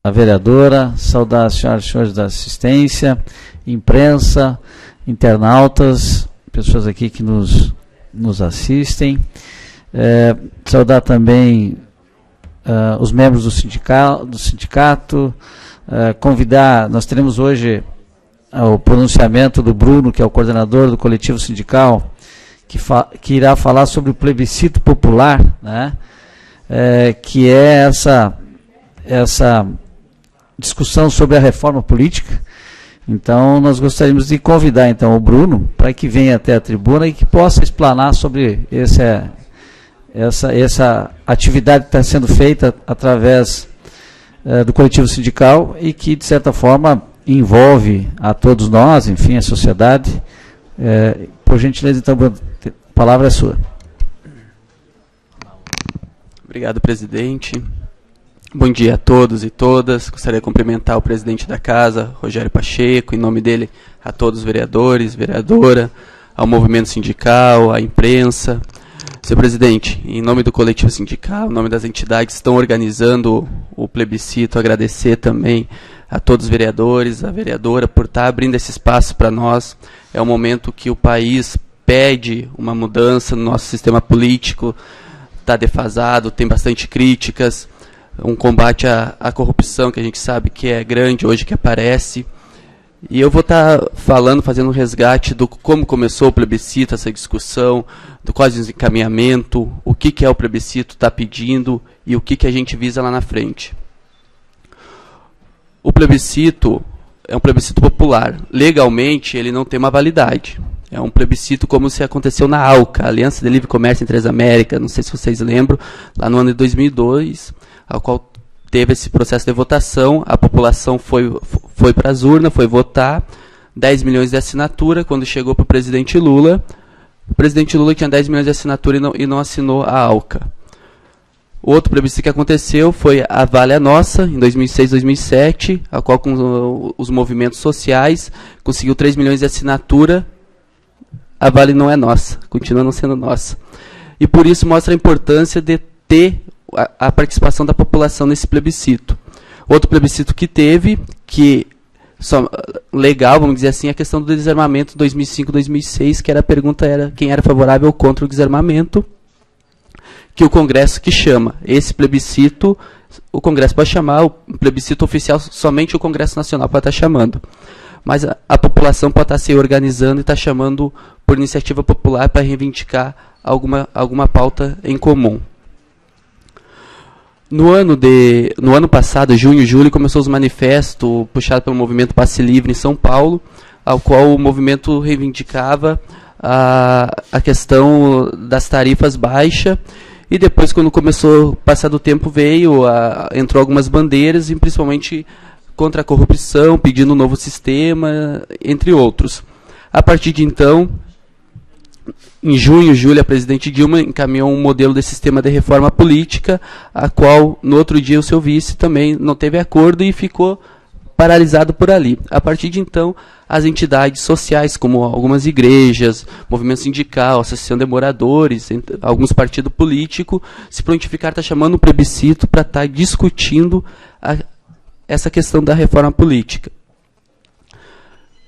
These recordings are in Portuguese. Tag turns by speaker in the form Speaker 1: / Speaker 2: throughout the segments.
Speaker 1: a vereadora, saudar as senhoras e senhores da assistência, imprensa, internautas, pessoas aqui que nos assistem. Saudar também os membros do sindicato, convidar, nós teremos hoje o pronunciamento do Bruno, que é o coordenador do coletivo sindical, que irá falar sobre o plebiscito popular, né? Que é essa discussão sobre a reforma política. Então, nós gostaríamos de convidar, então, o Bruno para que venha até a tribuna e que possa explanar sobre essa atividade que está sendo feita através do coletivo sindical e que, de certa forma, envolve a todos nós, enfim, a sociedade. Por gentileza, então, Bruno, a palavra é sua.
Speaker 2: Obrigado, presidente. Bom dia a todos e todas. Gostaria de cumprimentar o presidente da casa, Rogério Pacheco, em nome dele a todos os vereadores, vereadora, ao movimento sindical, à imprensa. Senhor presidente, em nome do coletivo sindical, em nome das entidades que estão organizando o plebiscito, agradecer também a todos os vereadores, a vereadora, por estar abrindo esse espaço para nós. É um momento que o país pede uma mudança no nosso sistema político, está defasado, tem bastante críticas, um combate à corrupção que a gente sabe que é grande hoje, que aparece. E eu vou estar falando, fazendo um resgate do como começou o plebiscito, essa discussão, do quase encaminhamento, o que é o plebiscito está pedindo e o que a gente visa lá na frente. O plebiscito é um plebiscito popular. Legalmente, ele não tem uma validade. É um plebiscito como se aconteceu na ALCA, Aliança de Livre Comércio entre as Américas, não sei se vocês lembram, lá no ano de 2002, ao qual teve esse processo de votação, a população foi para as urnas, foi votar, 10 milhões de assinatura, quando chegou para o presidente Lula tinha 10 milhões de assinatura e não assinou a ALCA. O outro plebiscito que aconteceu foi a Vale a Nossa, em 2006, 2007, a qual com os movimentos sociais conseguiu 3 milhões de assinatura, a Vale não é nossa, continua não sendo nossa. E por isso mostra a importância de ter a participação da população nesse plebiscito. Outro plebiscito que teve, que legal, vamos dizer assim, a questão do desarmamento 2005-2006, que a pergunta era quem era favorável ou contra o desarmamento, que o Congresso que chama. Esse plebiscito, o Congresso pode chamar, o plebiscito oficial, somente o Congresso Nacional pode estar chamando. Mas a população pode estar se organizando e estar chamando por iniciativa popular para reivindicar alguma pauta em comum. No ano passado, junho e julho, começou os manifestos puxados pelo movimento Passe Livre em São Paulo, ao qual o movimento reivindicava a questão das tarifas baixas. E depois, quando começou a passar do tempo, entrou algumas bandeiras, e principalmente contra a corrupção, pedindo um novo sistema, entre outros. A partir de então, em junho e julho, a presidente Dilma encaminhou um modelo de sistema de reforma política, a qual, no outro dia, o seu vice também não teve acordo e ficou paralisado por ali. A partir de então, as entidades sociais, como algumas igrejas, movimento sindical, associação de moradores, alguns partidos políticos, se prontificaram, está chamando o plebiscito para estar discutindo essa questão da reforma política.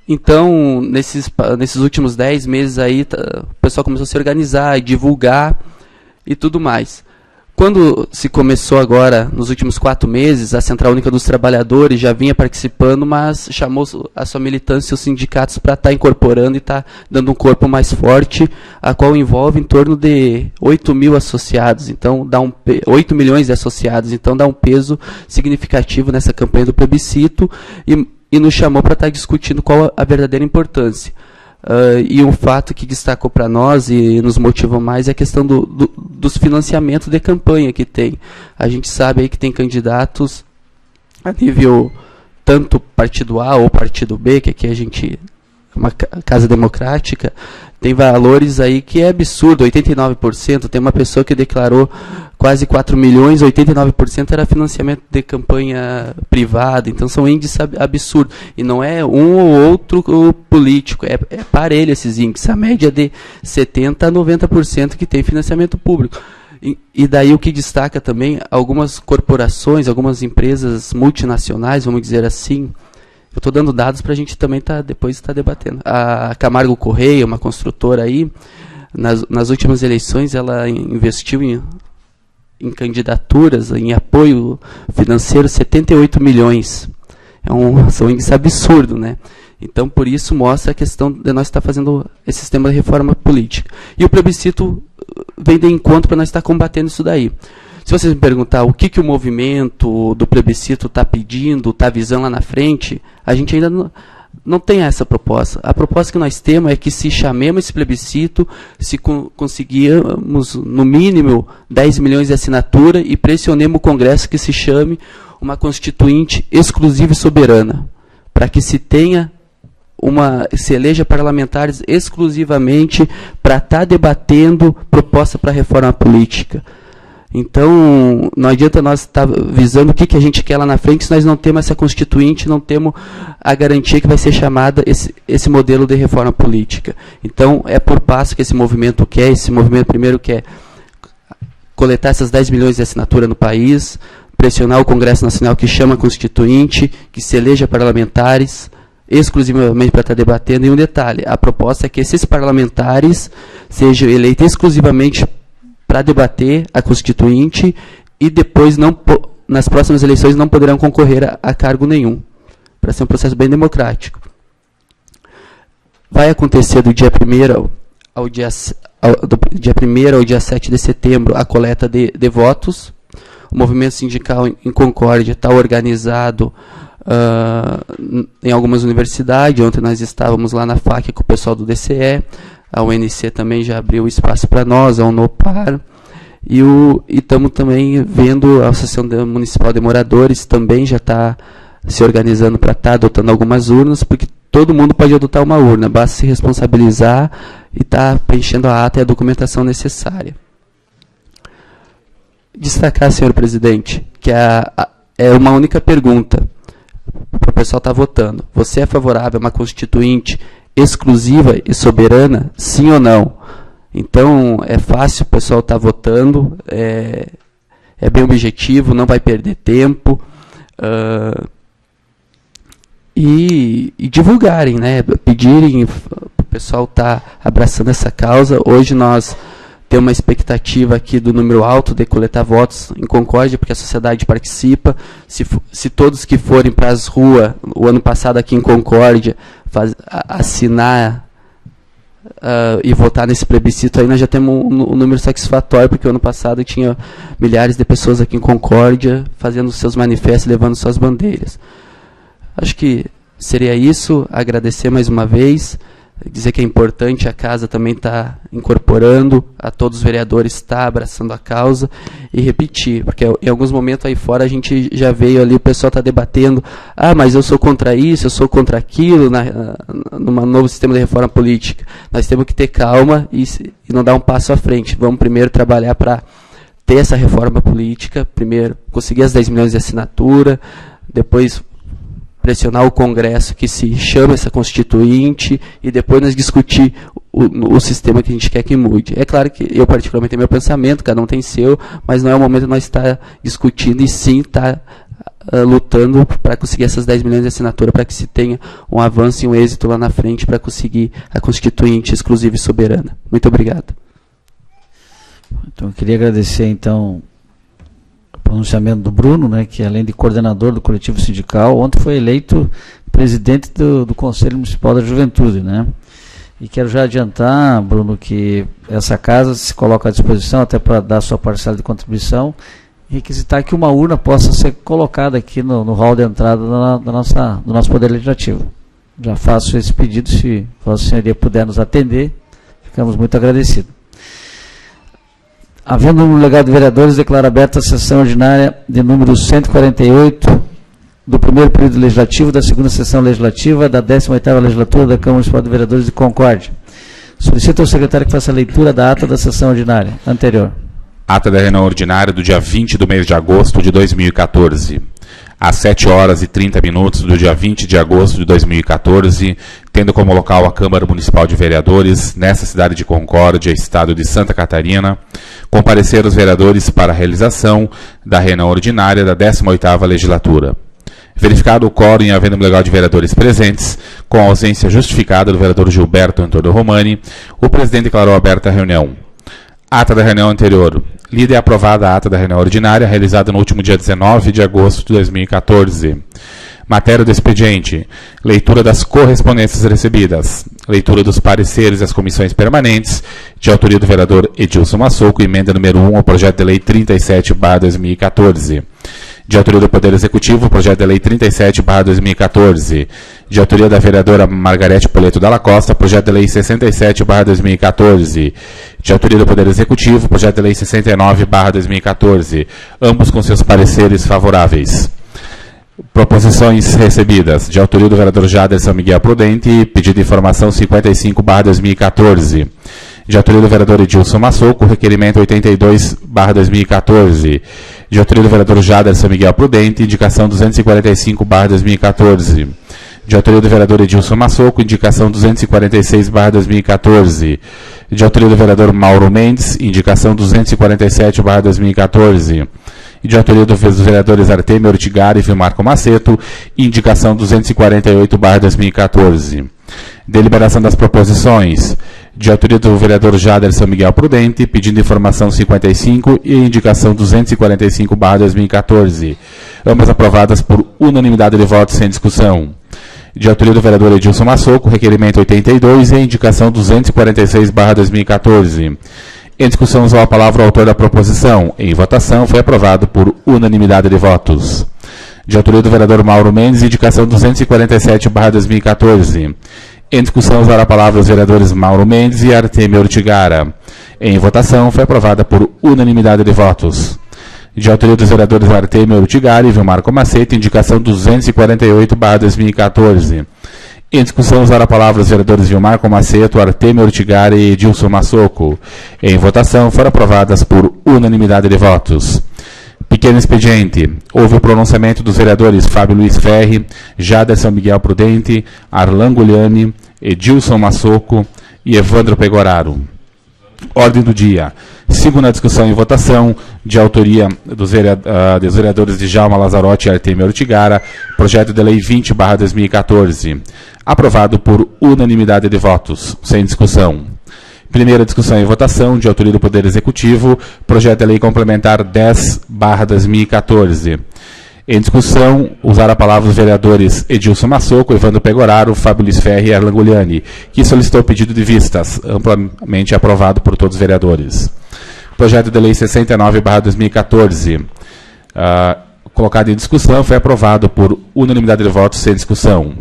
Speaker 2: Então, nesses últimos 10 meses aí, o pessoal começou a se organizar e divulgar e tudo mais. Quando se começou agora, nos últimos 4 meses, a Central Única dos Trabalhadores já vinha participando, mas chamou a sua militância e os sindicatos para estar incorporando e estar dando um corpo mais forte, a qual envolve em torno de 8 mil associados, então 8 milhões de associados, então dá um peso significativo nessa campanha do plebiscito e nos chamou para estar discutindo qual a verdadeira importância. E um fato que destacou para nós e nos motivou mais é a questão dos financiamentos de campanha que tem. A gente sabe aí que tem candidatos a nível tanto partido A ou partido B, que aqui a gente é uma casa democrática, tem valores aí que é absurdo, 89%, tem uma pessoa que declarou quase 4 milhões, 89% era financiamento de campanha privada, então são índices absurdos, e não é um ou outro político, é parelho esses índices, a média de 70% a 90% que tem financiamento público. E daí o que destaca também, algumas corporações, algumas empresas multinacionais, vamos dizer assim, eu estou dando dados para a gente também depois estar debatendo. A Camargo Correia, uma construtora aí, nas últimas eleições ela investiu em candidaturas, em apoio financeiro, 78 milhões. São um índice absurdo, né? Então, por isso, mostra a questão de nós estar fazendo esse sistema de reforma política. E o plebiscito vem de encontro para nós estar combatendo isso daí. Se vocês me perguntar o que o movimento do plebiscito está pedindo, está visando lá na frente, a gente ainda não tem essa proposta. A proposta que nós temos é que se chamemos esse plebiscito, se conseguirmos, no mínimo, 10 milhões de assinatura e pressionemos o Congresso que se chame uma Constituinte exclusiva e soberana, para que se tenha se eleja parlamentares exclusivamente para estar debatendo proposta para reforma política. Então, não adianta nós estar visando o que a gente quer lá na frente, se nós não temos essa constituinte, não temos a garantia que vai ser chamada esse modelo de reforma política. Então, é por passo que esse movimento quer. Esse movimento primeiro quer coletar essas 10 milhões de assinatura no país, pressionar o Congresso Nacional que chama constituinte, que se eleja parlamentares, exclusivamente para estar debatendo. E um detalhe, a proposta é que esses parlamentares sejam eleitos exclusivamente para debater a Constituinte e depois, nas próximas eleições, não poderão concorrer a cargo nenhum, para ser um processo bem democrático. Vai acontecer do dia 1º ao dia 7 de setembro a coleta de votos. O movimento sindical em Concórdia está organizado em algumas universidades. Ontem nós estávamos lá na FAC com o pessoal do DCE, a UNC também já abriu espaço para nós, a UNOPAR, e estamos também vendo a Associação Municipal de Moradores também já está se organizando para estar adotando algumas urnas, porque todo mundo pode adotar uma urna, basta se responsabilizar e estar preenchendo a ata e a documentação necessária. Destacar, senhor presidente, que é uma única pergunta para o pessoal estar votando. Você é favorável a uma constituinte exclusiva e soberana, sim ou não? Então, é fácil o pessoal estar votando, é bem objetivo, não vai perder tempo, e divulgarem, né? Pedirem para o pessoal estar abraçando essa causa. Hoje nós temos uma expectativa aqui do número alto de coletar votos em Concórdia, porque a sociedade participa. Se todos que forem para as ruas, o ano passado aqui em Concórdia, assinar e votar nesse plebiscito, aí nós já temos um número satisfatório, porque o ano passado tinha milhares de pessoas aqui em Concórdia fazendo seus manifestos, levando suas bandeiras. Acho que seria isso. Agradecer mais uma vez, dizer que é importante, a casa também está incorporando, a todos os vereadores está abraçando a causa, e repetir, porque em alguns momentos aí fora a gente já veio ali, o pessoal está debatendo, mas eu sou contra isso, eu sou contra aquilo, num novo sistema de reforma política. Nós temos que ter calma e não dar um passo à frente. Vamos primeiro trabalhar para ter essa reforma política, primeiro conseguir as 10 milhões de assinatura, depois pressionar o Congresso que se chama essa constituinte e depois nós discutir o sistema que a gente quer que mude. É claro que eu particularmente tenho meu pensamento, cada um tem seu, mas não é o momento de nós estar discutindo e sim estar lutando para conseguir essas 10 milhões de assinatura, para que se tenha um avanço e um êxito lá na frente para conseguir a constituinte exclusiva e soberana. Muito obrigado.
Speaker 1: Então, eu queria agradecer, então, pronunciamento do Bruno, né, que além de coordenador do coletivo sindical, ontem foi eleito presidente do Conselho Municipal da Juventude, né? E quero já adiantar, Bruno, que essa casa se coloca à disposição até para dar sua parcela de contribuição e requisitar que uma urna possa ser colocada aqui no hall de entrada do nosso Poder Legislativo. Já faço esse pedido, se Vossa Senhoria puder nos atender, ficamos muito agradecidos. Havendo um legado de vereadores, declaro aberta a sessão ordinária de número 148 do primeiro período legislativo da segunda sessão legislativa da 18ª legislatura da Câmara Municipal de Vereadores de Concórdia. Solicito ao secretário que faça a leitura da ata da sessão ordinária anterior.
Speaker 3: Ata da reunião ordinária do dia 20 do mês de agosto de 2014. às 7 horas e 30 minutos do dia 20 de agosto de 2014, tendo como local a Câmara Municipal de Vereadores, nessa cidade de Concórdia, estado de Santa Catarina, compareceram os vereadores para a realização da reunião ordinária da 18ª Legislatura. Verificado o quórum e havendo um legal de vereadores presentes, com a ausência justificada do vereador Gilberto Antônio Romani, o presidente declarou aberta a reunião. Ata da reunião anterior. Lida e aprovada a ata da reunião ordinária, realizada no último dia 19 de agosto de 2014. Matéria do expediente. Leitura das correspondências recebidas. Leitura dos pareceres das comissões permanentes, de autoria do vereador Edilson Massoco, emenda número 1 ao projeto de lei 37/2014. De autoria do Poder Executivo, projeto de lei 37/2014. De autoria da vereadora Margarete Poleto Dalla Costa, projeto de lei 67/2014. De autoria do Poder Executivo, projeto de lei 69/2014. Ambos com seus pareceres favoráveis. Proposições recebidas. De autoria do vereador Jaderson Miguel Prudente, pedido de informação 55/2014. De autoria do vereador Edilson Massoco, requerimento 82/2014. De autoria do vereador Jaderson Miguel Prudente, indicação 245/2014. De autoria do vereador Edilson Massoco, indicação 246/2014. De autoria do vereador Mauro Mendes, indicação 247/2014. E de autoria dos vereadores Artemio Ortigara e Vilmarco Maceto, indicação 248/2014. Deliberação das proposições. De autoria do vereador Jaderson Miguel Prudente, pedindo informação 55 e indicação 245/2014. Ambas aprovadas por unanimidade de votos sem discussão. De autoria do vereador Edilson Massoco, requerimento 82 e indicação 246/2014. Em discussão, usou a palavra o autor da proposição. Em votação, foi aprovado por unanimidade de votos. De autoria do vereador Mauro Mendes, indicação 247/2014. Em discussão, usar a palavra os vereadores Mauro Mendes e Artemio Ortigara. Em votação, foi aprovada por unanimidade de votos. De autoria dos vereadores Artemio Ortigara e Vilmarco Maceto, indicação 248/2014. Em discussão, usar a palavra os vereadores Vilmarco Maceto, Artemio Ortigara e Edilson Massoco. Em votação, foram aprovadas por unanimidade de votos. Pequeno expediente. Houve o pronunciamento dos vereadores Fábio Luiz Ferri, Jaderson Miguel Prudente, Arlan Gugliani, Edilson Massoco e Evandro Pegoraro. Ordem do dia. Segunda discussão e votação, de autoria dos vereadores Djalma Lazzarotti e Artemio Ortigara, projeto de lei 20/2014. Aprovado por unanimidade de votos, sem discussão. Primeira discussão e votação, de autoria do Poder Executivo, projeto de lei complementar 10/2014. Em discussão, usar a palavra os vereadores Edilson Massoco, Evandro Pegoraro, Fábio Luiz Ferri e Arlan Gugliani, que solicitou pedido de vistas, amplamente aprovado por todos os vereadores. Projeto de lei 69/2014, colocado em discussão, foi aprovado por unanimidade de votos sem discussão.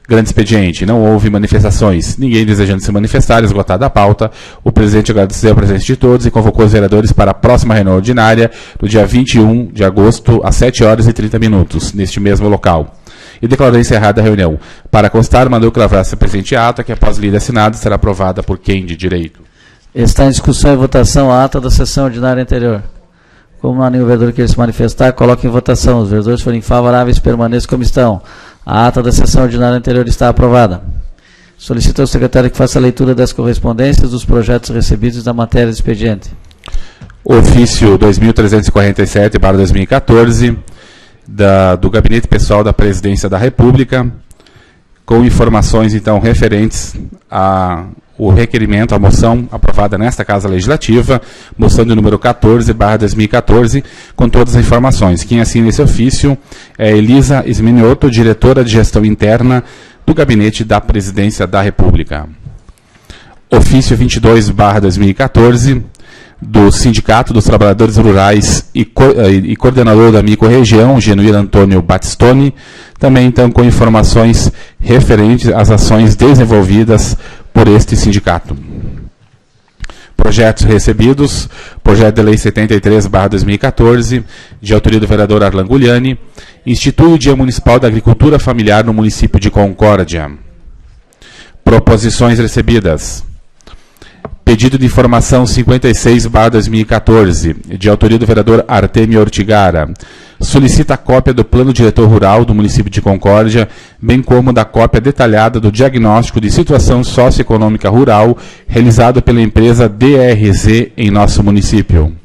Speaker 3: Grande expediente. Não houve manifestações. Ninguém desejando se manifestar, esgotada a pauta. O presidente agradeceu a presença de todos e convocou os vereadores para a próxima reunião ordinária, no dia 21 de agosto, às 7 horas e 30 minutos, neste mesmo local. E declarou encerrada a reunião. Para constar, mandou que lavrasse a presente ata, que após lida e assinada, será aprovada por quem de direito.
Speaker 1: Está em discussão e votação a ata da sessão ordinária anterior. Como não há nenhum vereador que queira se manifestar, coloque em votação. Os vereadores forem favoráveis, permaneçam como estão. A ata da sessão ordinária anterior está aprovada. Solicito ao secretário que faça a leitura das correspondências dos projetos recebidos da matéria do expediente.
Speaker 3: Ofício 2347/2014, do Gabinete Pessoal da Presidência da República, com informações, então, referentes ao requerimento, a moção aprovada nesta Casa Legislativa, moção de número 14/2014, com todas as informações. Quem assina esse ofício é Elisa Sminioto, diretora de Gestão Interna do Gabinete da Presidência da República. Ofício 22/2014, do Sindicato dos Trabalhadores Rurais e coordenador da microrregião, Genuíno Antônio Battistoni, também então com informações referentes às ações desenvolvidas por este sindicato. Projetos recebidos: projeto de lei 73/2014, de autoria do vereador Arlan Gugliani, institui o Dia Municipal da Agricultura Familiar no município de Concórdia. Proposições recebidas: Pedido de informação 56/2014, de autoria do vereador Artemio Ortigara. Solicita a cópia do Plano Diretor Rural do município de Concórdia, bem como da cópia detalhada do diagnóstico de situação socioeconômica rural realizado pela empresa DRZ em nosso município.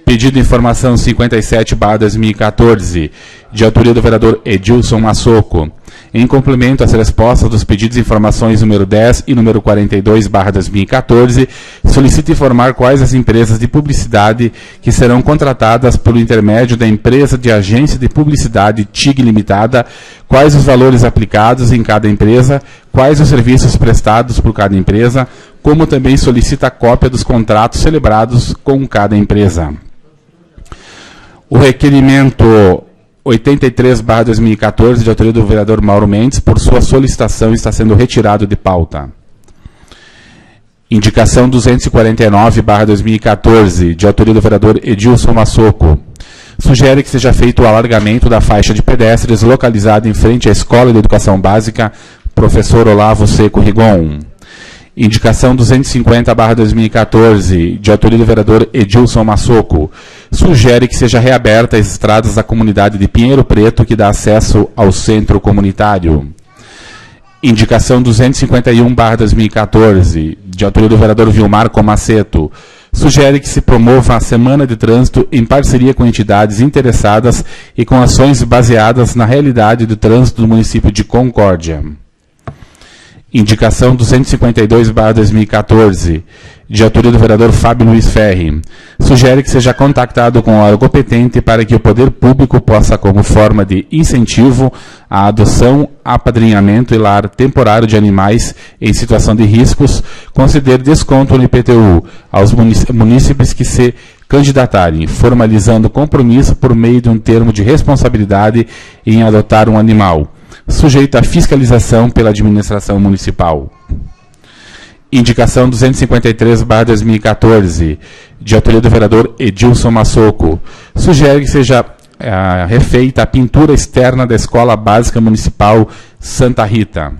Speaker 3: Pedido de informação 57/2014, de autoria do vereador Edilson Massoco. Em complemento às respostas dos pedidos de informações número 10 e número 42/2014, solicita informar quais as empresas de publicidade que serão contratadas por intermédio da empresa de agência de publicidade TIG Limitada, quais os valores aplicados em cada empresa, quais os serviços prestados por cada empresa, como também solicita a cópia dos contratos celebrados com cada empresa. O requerimento 83/2014, de autoria do vereador Mauro Mendes, por sua solicitação, está sendo retirado de pauta. Indicação 249/2014, de autoria do vereador Edilson Massoco. Sugere que seja feito o alargamento da faixa de pedestres localizada em frente à Escola de Educação Básica Professor Olavo Seco Rigon. Indicação 250/2014, de autoria do vereador Edilson Massoco. Sugere que seja reaberta as estradas da comunidade de Pinheiro Preto, que dá acesso ao centro comunitário. Indicação 251/2014, de autoria do vereador Vilmar Comaceto. Sugere que se promova a Semana de Trânsito em parceria com entidades interessadas e com ações baseadas na realidade do trânsito do município de Concórdia. Indicação 252/2014, de autoria do vereador Fábio Luiz Ferri. Sugere que seja contactado com o órgão competente para que o poder público possa, como forma de incentivo à adoção, apadrinhamento e lar temporário de animais em situação de riscos, conceder desconto no IPTU aos munícipes que se candidatarem, formalizando compromisso por meio de um termo de responsabilidade em adotar um animal, sujeito à fiscalização pela administração municipal. Indicação 253/2014, de autoria do vereador Edilson Massoco. Sugere que seja refeita a pintura externa da Escola Básica Municipal Santa Rita.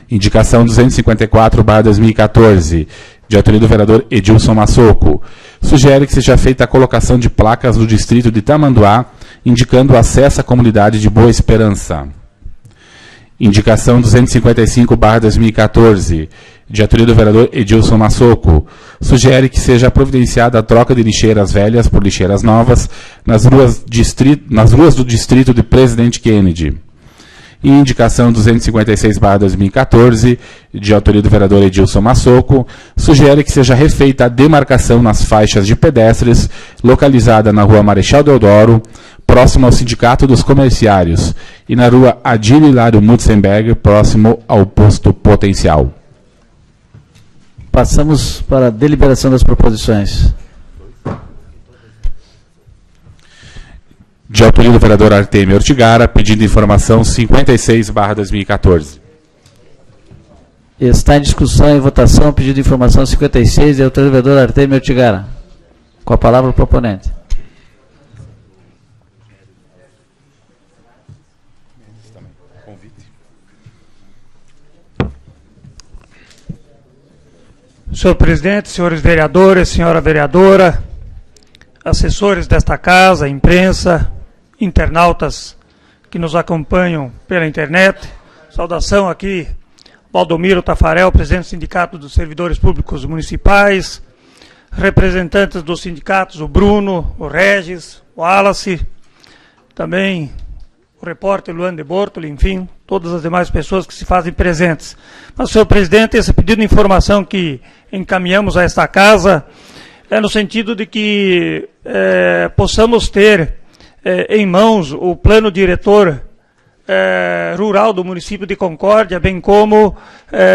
Speaker 3: Indicação 254/2014, de autoria do vereador Edilson Massoco. Sugere que seja feita a colocação de placas no distrito de Tamanduá, indicando o acesso à comunidade de Boa Esperança. Indicação 255/2014, de autoria do vereador Edilson Massoco. Sugere que seja providenciada a troca de lixeiras velhas por lixeiras novas nas ruas do distrito de Presidente Kennedy. E indicação 256/2014, de autoria do vereador Edilson Massoco, sugere que seja refeita a demarcação nas faixas de pedestres localizada na rua Marechal Deodoro, próximo ao Sindicato dos Comerciários, e na rua Adílio Hilário Mutzenberger, próximo ao posto Potencial.
Speaker 1: Passamos para a deliberação das proposições.
Speaker 3: De autoria do vereador Artemio Ortigara, pedindo informação 56/2014.
Speaker 1: Está em discussão e votação o pedido de informação 56, de autoria do vereador Artemio Ortigara. Com a palavra o proponente.
Speaker 4: Senhor presidente, senhores vereadores, senhora vereadora, assessores desta casa, imprensa, internautas que nos acompanham pela internet. Saudação aqui, Valdomiro Tafarel, presidente do Sindicato dos Servidores Públicos Municipais, representantes dos sindicatos, o Bruno, o Regis, o Wallace, também o repórter Luan de Bortoli, enfim, todas as demais pessoas que se fazem presentes. Mas, senhor presidente, esse pedido de informação que encaminhamos a esta casa é no sentido de que possamos ter em mãos o plano diretor rural do município de Concórdia, bem como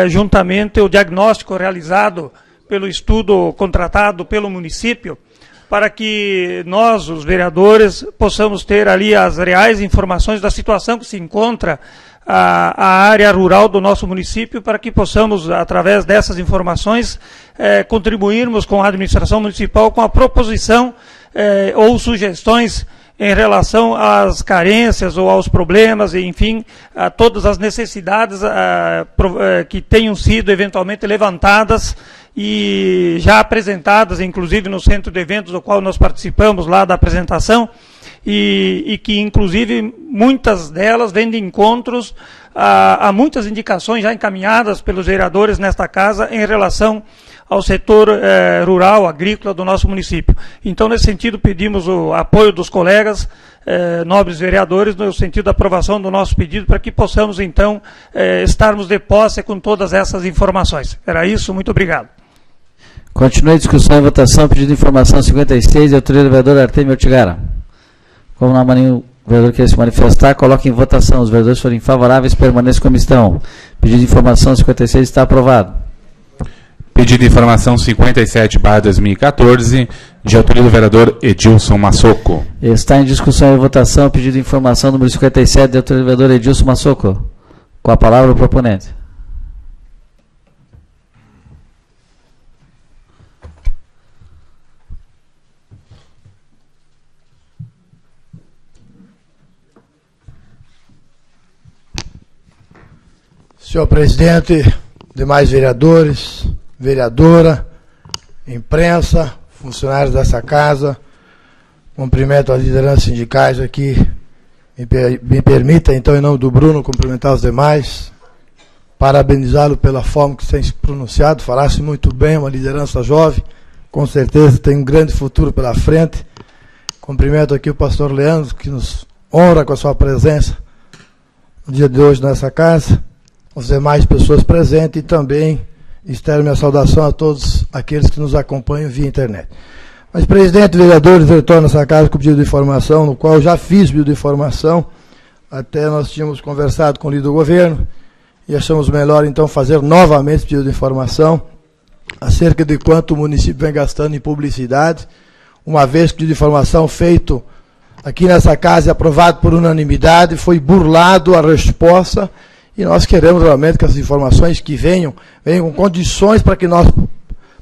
Speaker 4: juntamente o diagnóstico realizado pelo estudo contratado pelo município, para que nós, os vereadores, possamos ter ali as reais informações da situação que se encontra a área rural do nosso município, para que possamos, através dessas informações, contribuirmos com a administração municipal com a proposição ou sugestões em relação às carências ou aos problemas, enfim, a todas as necessidades que tenham sido eventualmente levantadas e já apresentadas, inclusive no centro de eventos, do qual nós participamos lá da apresentação, e que, inclusive, muitas delas vêm de encontros a muitas indicações já encaminhadas pelos vereadores nesta casa em relação ao setor rural, agrícola do nosso município. Então, nesse sentido, pedimos o apoio dos colegas, nobres vereadores, no sentido da aprovação do nosso pedido, para que possamos, então, estarmos de posse com todas essas informações. Era isso, muito obrigado.
Speaker 1: Continue a discussão e votação, pedido de informação 56, de autoria do vereador Artemio Ortigara. Como não há nenhum vereador que queira se manifestar, coloque em votação. Os vereadores forem favoráveis, permaneçam como estão. Pedido de informação 56 está aprovado.
Speaker 3: Pedido de informação 57/2014, de autoria do vereador Edilson Massoco.
Speaker 1: Está em discussão e votação, pedido de informação número 57, de autoria do vereador Edilson Massoco. Com a palavra o proponente.
Speaker 5: Senhor presidente, demais vereadores, vereadora, imprensa, funcionários dessa casa, cumprimento as lideranças sindicais aqui. Me permita, então, em nome do Bruno, cumprimentar os demais, parabenizá-lo pela forma que tem se pronunciado, falasse muito bem, uma liderança jovem, com certeza tem um grande futuro pela frente. Cumprimento aqui o pastor Leandro, que nos honra com a sua presença no dia de hoje nessa casa, as demais pessoas presentes, e também externo minha saudação a todos aqueles que nos acompanham via internet. Mas, presidente, vereadores, eu retorno nessa casa com pedido de informação, no qual eu já fiz pedido de informação, até nós tínhamos conversado com o líder do governo, e achamos melhor, então, fazer novamente esse pedido de informação, acerca de quanto o município vem gastando em publicidade, uma vez que o pedido de informação feito aqui nessa casa e aprovado por unanimidade, foi burlado a resposta. E nós queremos realmente que as informações que venham com condições para que nós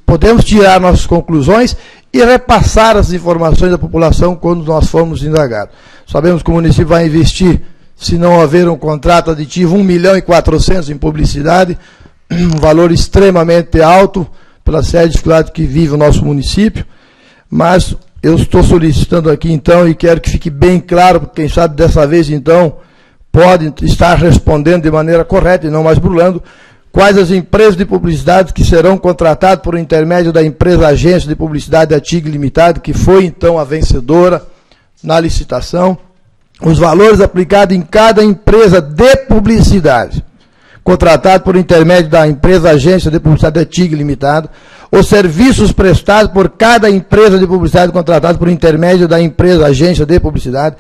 Speaker 5: podemos tirar nossas conclusões e repassar as informações da população quando nós formos indagados. Sabemos que o município vai investir, se não haver um contrato aditivo, 1.400.000 em publicidade, um valor extremamente alto pela série de dificuldades que vive o nosso município, mas eu estou solicitando aqui então, e quero que fique bem claro, porque quem sabe dessa vez então pode estar respondendo de maneira correta e não mais burlando, quais as empresas de publicidade que serão contratadas por intermédio da empresa Agência de Publicidade da TIG Limitada, que foi então a vencedora na licitação, os valores aplicados em cada empresa de publicidade, contratado por intermédio da empresa Agência de Publicidade da TIG Limitada, os serviços prestados por cada empresa de publicidade contratada por intermédio da empresa Agência de Publicidade,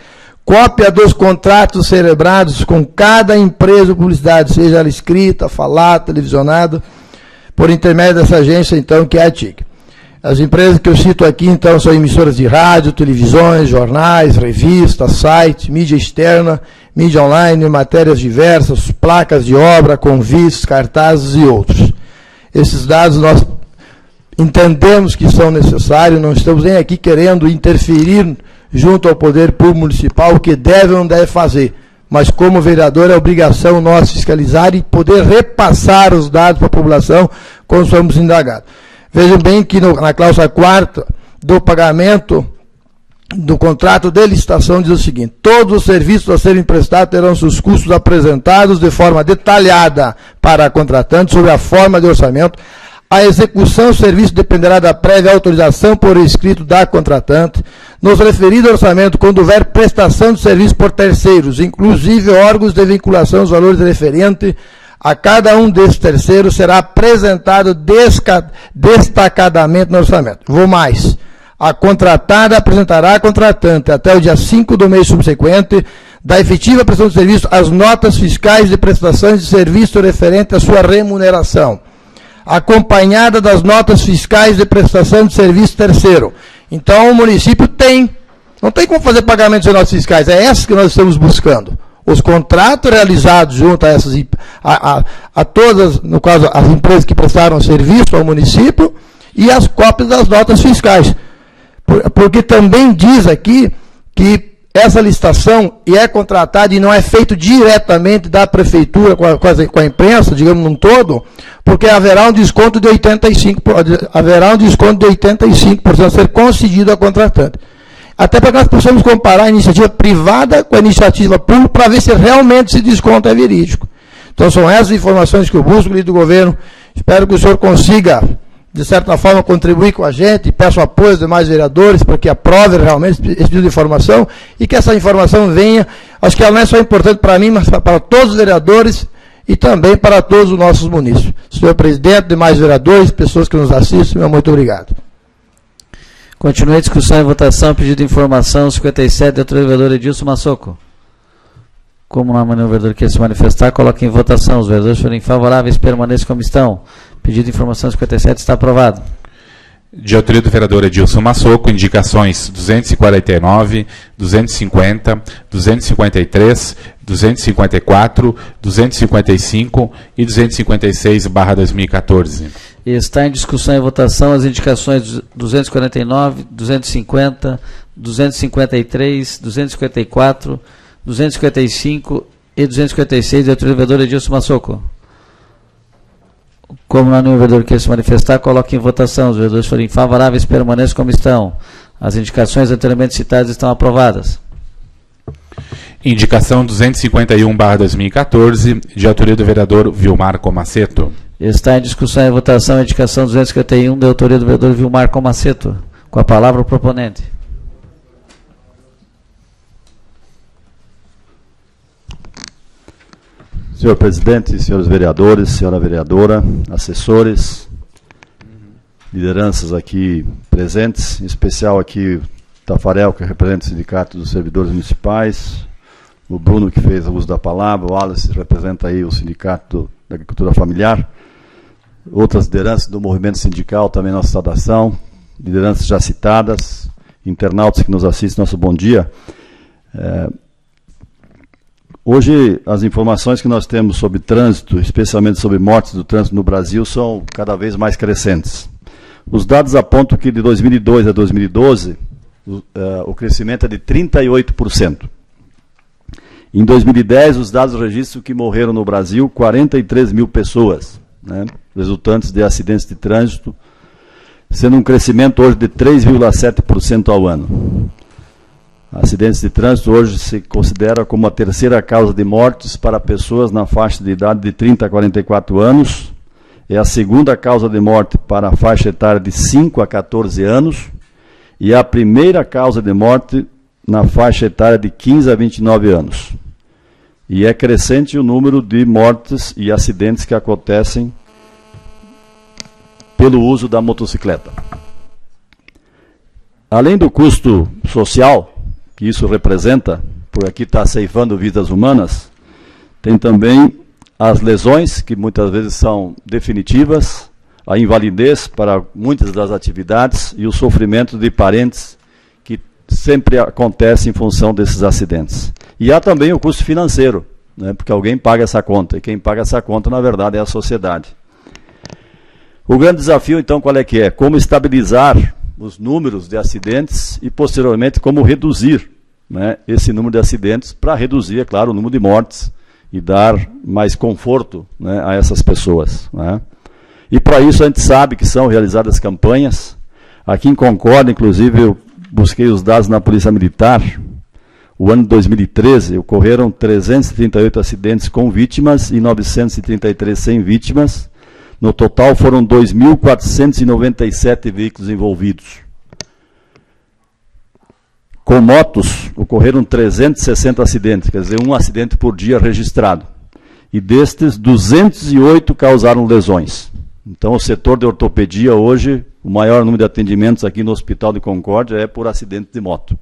Speaker 5: cópia dos contratos celebrados com cada empresa de publicidade, seja ela escrita, falada, televisionada, por intermédio dessa agência, então, que é a TIG. As empresas que eu cito aqui, então, são emissoras de rádio, televisões, jornais, revistas, sites, mídia externa, mídia online, matérias diversas, placas de obra, convites, cartazes e outros. Esses dados nós entendemos que são necessários, não estamos nem aqui querendo interferir junto ao Poder Público Municipal, o que deve ou não deve fazer. Mas, como vereador, é obrigação nossa fiscalizar e poder repassar os dados para a população quando somos indagados. Vejam bem que na cláusula 4ª do pagamento do contrato de licitação diz o seguinte: todos os serviços a serem prestados terão seus custos apresentados de forma detalhada para a contratante sobre a forma de orçamento. A execução do serviço dependerá da prévia autorização por escrito da contratante. Nos referido ao orçamento, quando houver prestação de serviço por terceiros, inclusive órgãos de vinculação, os valores referentes a cada um desses terceiros será apresentado destacadamente no orçamento. Vou mais. A contratada apresentará à contratante, até o dia 5 do mês subsequente, da efetiva prestação de serviço, as notas fiscais de prestações de serviço referente à sua remuneração, acompanhada das notas fiscais de prestação de serviço terceiro. Então, o município não tem como fazer pagamento de notas fiscais, é essa que nós estamos buscando. Os contratos realizados junto a todas, no caso, as empresas que prestaram serviço ao município, e as cópias das notas fiscais. Porque também diz aqui que essa licitação e é contratado e não é feito diretamente da prefeitura com a imprensa, digamos num todo, porque haverá um desconto de 85% a ser concedido ao contratante. Até para que nós possamos comparar a iniciativa privada com a iniciativa pública para ver se realmente esse desconto é verídico. Então são essas informações que eu busco, líder do governo. Espero que o senhor consiga, de certa forma, contribuir com a gente, peço apoio aos demais vereadores para que aprovem realmente esse pedido de informação e que essa informação venha, acho que ela não é só importante para mim, mas para todos os vereadores e também para todos os nossos munícipes. Senhor presidente, demais vereadores, pessoas que nos assistem, meu muito obrigado.
Speaker 1: Continue a discussão e votação, pedido de informação 57, doutor vereador Edilson Massoco. Como não há nenhum vereador que quer se manifestar, coloque em votação. Os vereadores forem favoráveis, permaneçam como estão. Pedido de informação 57 está aprovado.
Speaker 3: De autoria do vereador Edilson Massoco, indicações 249, 250, 253, 254, 255 e 256/2014.
Speaker 1: Está em discussão e votação as indicações 249, 250, 253, 254, 255 e 256 de autoria do vereador Edilson Massoco. Como não há nenhum vereador que quer se manifestar, coloque em votação. Os vereadores forem favoráveis, permaneçam como estão. As indicações anteriormente citadas estão aprovadas.
Speaker 3: Indicação 251/2014, de autoria do vereador Vilmar Comaceto.
Speaker 1: Está em discussão e votação a indicação 251, de autoria do vereador Vilmar Comaceto. Com a palavra o proponente.
Speaker 6: Senhor presidente, senhores vereadores, senhora vereadora, assessores, lideranças aqui presentes, em especial aqui o Tafarel, que representa o Sindicato dos Servidores Municipais, o Bruno, que fez o uso da palavra, o Wallace, que representa aí o Sindicato da Agricultura Familiar, outras lideranças do movimento sindical, também nossa saudação, lideranças já citadas, internautas que nos assistem, nosso bom dia. Hoje, as informações que nós temos sobre trânsito, especialmente sobre mortes do trânsito no Brasil, são cada vez mais crescentes. Os dados apontam que de 2002 a 2012, o crescimento é de 38%. Em 2010, os dados registram que morreram no Brasil 43 mil pessoas, né, resultantes de acidentes de trânsito, sendo um crescimento hoje de 3,7% ao ano. Acidentes de trânsito hoje se considera como a terceira causa de mortes para pessoas na faixa de idade de 30 a 44 anos. É a segunda causa de morte para a faixa etária de 5 a 14 anos. E é a primeira causa de morte na faixa etária de 15 a 29 anos. E é crescente o número de mortes e acidentes que acontecem pelo uso da motocicleta. Além do custo social que isso representa, por aqui está ceifando vidas humanas, tem também as lesões, que muitas vezes são definitivas, a invalidez para muitas das atividades e o sofrimento de parentes que sempre acontece em função desses acidentes. E há também o custo financeiro, né, porque alguém paga essa conta, e quem paga essa conta, na verdade, é a sociedade. O grande desafio, então, qual é que é? Como estabilizar os números de acidentes e, posteriormente, como reduzir, né, esse número de acidentes para reduzir, é claro, o número de mortes e dar mais conforto, né, a essas pessoas, né. E para isso a gente sabe que são realizadas campanhas. Aqui em Concórdia, inclusive, eu busquei os dados na Polícia Militar. O ano de 2013 ocorreram 338 acidentes com vítimas e 933 sem vítimas. No total foram 2.497 veículos envolvidos. Com motos, ocorreram 360 acidentes, quer dizer, um acidente por dia registrado. E destes, 208 causaram lesões. Então, o setor de ortopedia hoje, o maior número de atendimentos aqui no Hospital de Concórdia é por acidente de moto.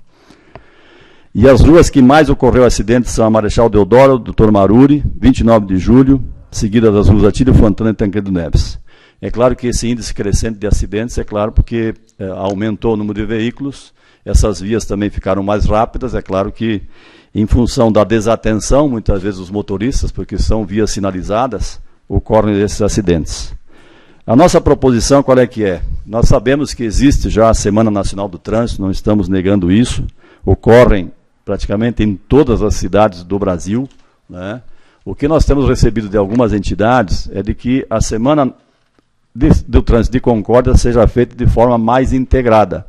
Speaker 6: E as ruas que mais ocorreu acidentes são a Marechal Deodoro, Dr. Maruri, 29 de julho, seguida das ruas Atílio Fontana e Tancredo Neves. É claro que esse índice crescente de acidentes, é claro, porque aumentou o número de veículos, essas vias também ficaram mais rápidas, é claro que em função da desatenção, muitas vezes, dos motoristas, porque são vias sinalizadas, ocorrem esses acidentes. A nossa proposição qual é que é? Nós sabemos que existe já a Semana Nacional do Trânsito, não estamos negando isso, ocorrem praticamente em todas as cidades do Brasil, né? O que nós temos recebido de algumas entidades é de que a semana do trânsito de Concórdia seja feita de forma mais integrada.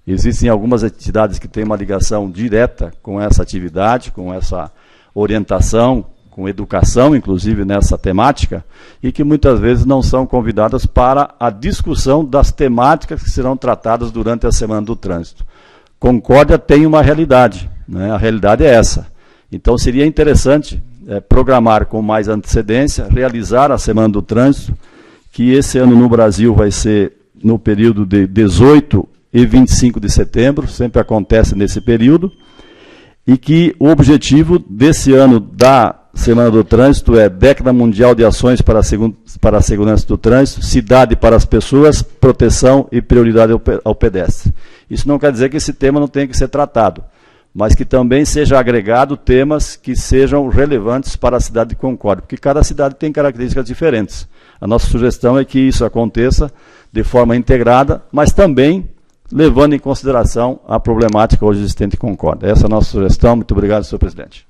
Speaker 6: Existem algumas entidades que têm uma ligação direta com essa atividade, com essa orientação, com educação, inclusive nessa temática, e que muitas vezes não são convidadas para a discussão das temáticas que serão tratadas durante a Semana do Trânsito. Concórdia tem uma realidade, né? A realidade é essa. Então seria interessante programar com mais antecedência, realizar a Semana do Trânsito, que esse ano no Brasil vai ser no período de 18 e 25 de setembro, sempre acontece nesse período, e que o objetivo desse ano da Semana do Trânsito é década mundial de ações para a segurança do trânsito, cidade para as pessoas, proteção e prioridade ao pedestre. Isso não quer dizer que esse tema não tenha que ser tratado, mas que também seja agregado temas que sejam relevantes para a cidade de Concórdia, porque cada cidade tem características diferentes. A nossa sugestão é que isso aconteça de forma integrada, mas também levando em consideração a problemática hoje existente em Concórdia. Essa é a nossa sugestão. Muito obrigado, senhor presidente.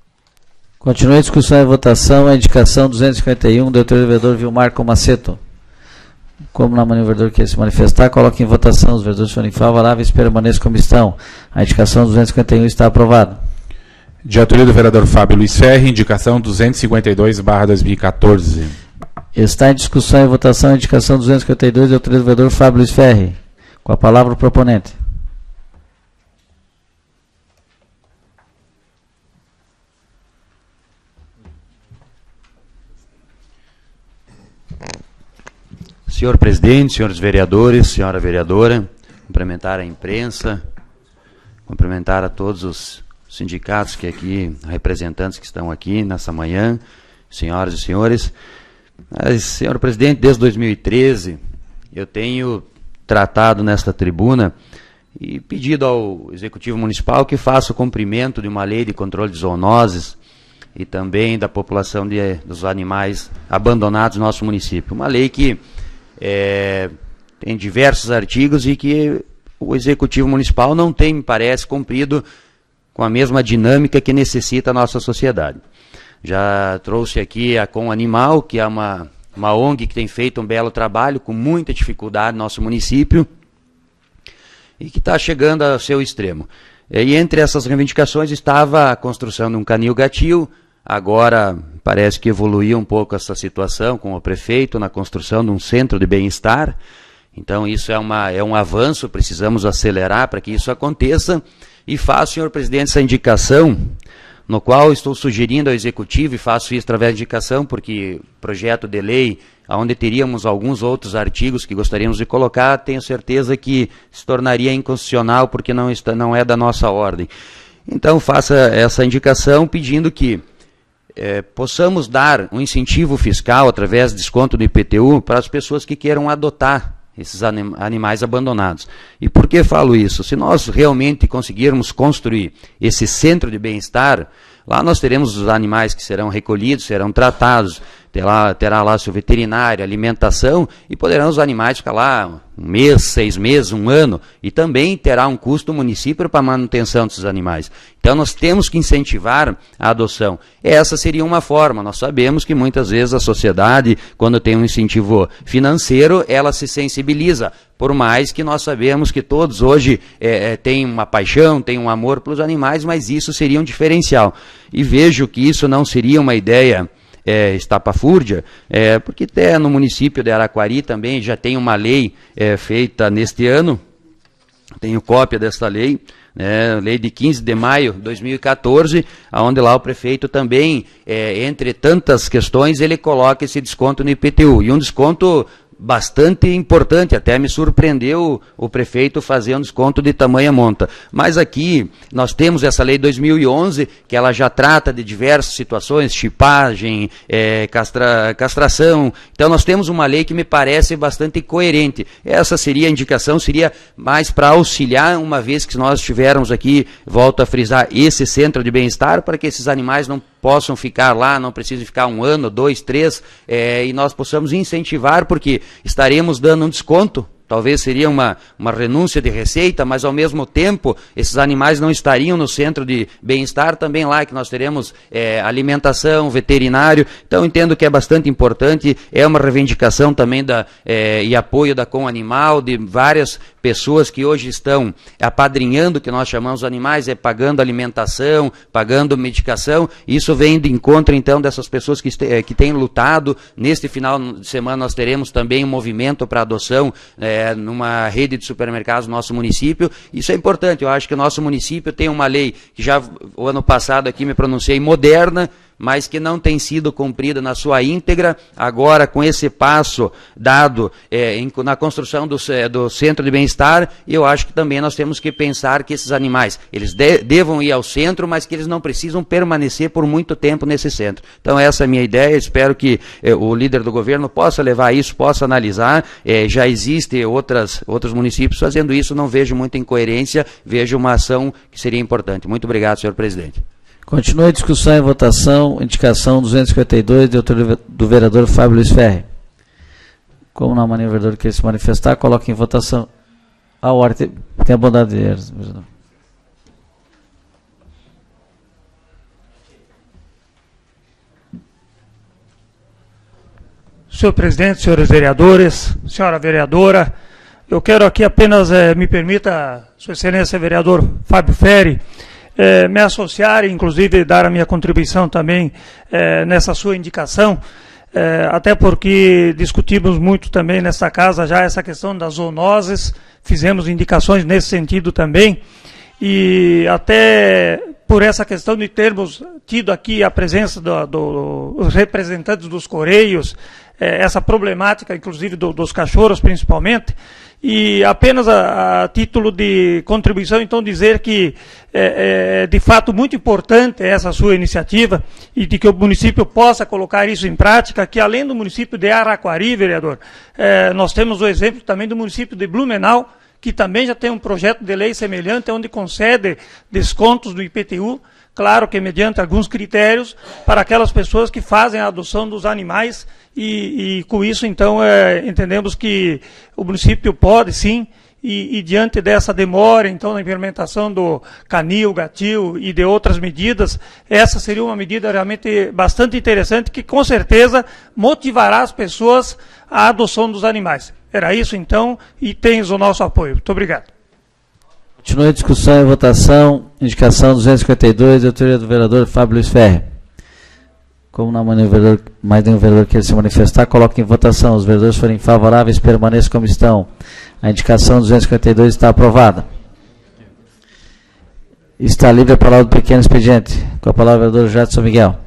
Speaker 1: Continua a discussão e votação. A indicação 251 do vereador Vilmar Comaceto. Como não há vereador que quer se manifestar, coloque em votação. Os vereadores forem favoráveis, permaneçam como estão. A indicação 251 está aprovada.
Speaker 3: De autoria do vereador Fábio Luiz Ferri, indicação 252/2014.
Speaker 1: Está em discussão e votação a indicação 252 de autoria do vereador Fábio Luiz Ferri. Com a palavra o proponente.
Speaker 7: Senhor presidente, senhores vereadores, senhora vereadora, cumprimentar a imprensa, cumprimentar a todos os sindicatos que aqui, representantes que estão aqui nessa manhã, senhoras e senhores. Mas, senhor presidente, desde 2013 eu tenho tratado nesta tribuna e pedido ao Executivo Municipal que faça o cumprimento de uma lei de controle de zoonoses e também da população dos animais abandonados no nosso município. Uma lei que tem diversos artigos e que o Executivo Municipal não tem, me parece, cumprido com a mesma dinâmica que necessita a nossa sociedade. Já trouxe aqui a Com Animal, que é uma ONG que tem feito um belo trabalho, com muita dificuldade no nosso município, e que está chegando ao seu extremo. E entre essas reivindicações estava a construção de um canil-gatil. Agora parece que evoluiu um pouco essa situação com o prefeito na construção de um centro de bem-estar. Então isso é um avanço, precisamos acelerar para que isso aconteça. E faço, senhor presidente, essa indicação, no qual estou sugerindo ao Executivo, e faço isso através de indicação, porque projeto de lei, onde teríamos alguns outros artigos que gostaríamos de colocar, tenho certeza que se tornaria inconstitucional, porque não é da nossa ordem. Então faça essa indicação pedindo que possamos dar um incentivo fiscal, através de desconto do IPTU, para as pessoas que queiram adotar esses animais abandonados. E por que falo isso? Se nós realmente conseguirmos construir esse centro de bem-estar, lá nós teremos os animais que serão recolhidos, serão tratados, terá lá seu veterinário, alimentação, e poderão os animais ficar lá 1 mês, 6 meses, 1 ano, e também terá um custo do município para a manutenção desses animais. Então nós temos que incentivar a adoção. Essa seria uma forma. Nós sabemos que muitas vezes a sociedade, quando tem um incentivo financeiro, ela se sensibiliza, por mais que nós sabemos que todos hoje têm uma paixão, têm um amor pelos animais, mas isso seria um diferencial. E vejo que isso não seria uma ideia estapafúrdia, porque até no município de Araquari também já tem uma lei feita neste ano, tenho cópia desta lei, lei de 15 de maio de 2014, onde lá o prefeito também, entre tantas questões, ele coloca esse desconto no IPTU, e um desconto bastante importante, até me surpreendeu o prefeito fazer um desconto de tamanha monta. Mas aqui nós temos essa lei de 2011, que ela já trata de diversas situações, chipagem, castração. Então nós temos uma lei que me parece bastante coerente. Essa seria a indicação, seria mais para auxiliar, uma vez que nós tivermos aqui, volto a frisar, esse centro de bem-estar, para que esses animais não possam ficar lá, não precisem ficar 1 ano, 2, 3, e nós possamos incentivar, porque estaremos dando um desconto talvez seria uma renúncia de receita, mas ao mesmo tempo esses animais não estariam no centro de bem-estar também lá, que nós teremos alimentação, veterinário. Então entendo que é bastante importante, é uma reivindicação também e apoio da Com Animal, de várias pessoas que hoje estão apadrinhando, que nós chamamos animais, pagando alimentação, pagando medicação. Isso vem de encontro então dessas pessoas que têm lutado. Neste final de semana nós teremos também um movimento para adoção numa rede de supermercados no nosso município. Isso é importante. Eu acho que o nosso município tem uma lei que já o ano passado aqui me pronunciei, moderna, mas que não tem sido cumprida na sua íntegra. Agora, com esse passo dado na construção do centro de bem-estar, eu acho que também nós temos que pensar que esses animais, eles devam ir ao centro, mas que eles não precisam permanecer por muito tempo nesse centro. Então, essa é a minha ideia. Espero que o líder do governo possa levar isso, possa analisar. Já existem outros municípios fazendo isso, não vejo muita incoerência, vejo uma ação que seria importante. Muito obrigado, senhor presidente.
Speaker 1: Continua a discussão e votação, indicação 252 do vereador Fábio Luiz Ferri. Como não há nenhum vereador que queira se manifestar, coloque em votação a ordem. Tem a bondade de ler, vereador.
Speaker 4: Senhor presidente, senhores vereadores, senhora vereadora, eu quero aqui apenas, me permita, Sua Excelência vereador Fábio Ferri, me associar e inclusive dar a minha contribuição também nessa sua indicação, até porque discutimos muito também nessa casa já essa questão das zoonoses, fizemos indicações nesse sentido também, e até por essa questão de termos tido aqui a presença dos representantes dos Correios, essa problemática inclusive dos cachorros principalmente, e apenas a título de contribuição, então, dizer que é de fato muito importante essa sua iniciativa e de que o município possa colocar isso em prática, que além do município de Araquari, vereador, nós temos o exemplo também do município de Blumenau, que também já tem um projeto de lei semelhante, onde concede descontos do IPTU, claro que mediante alguns critérios, para aquelas pessoas que fazem a adoção dos animais, e com isso, então, entendemos que o município pode, sim, e diante dessa demora, então, na implementação do canil, gatil e de outras medidas, essa seria uma medida realmente bastante interessante, que com certeza motivará as pessoas à adoção dos animais. Era isso, então, e tens o nosso apoio. Muito obrigado.
Speaker 1: Continua a discussão e votação, indicação 252, de autoria do vereador Fábio Luiz Ferri. Como não há mais nenhum vereador que queira se manifestar, coloque em votação. Os vereadores forem favoráveis, permaneçam como estão. A indicação 252 está aprovada. Está livre a palavra do pequeno expediente. Com a palavra o vereador Jadson Miguel.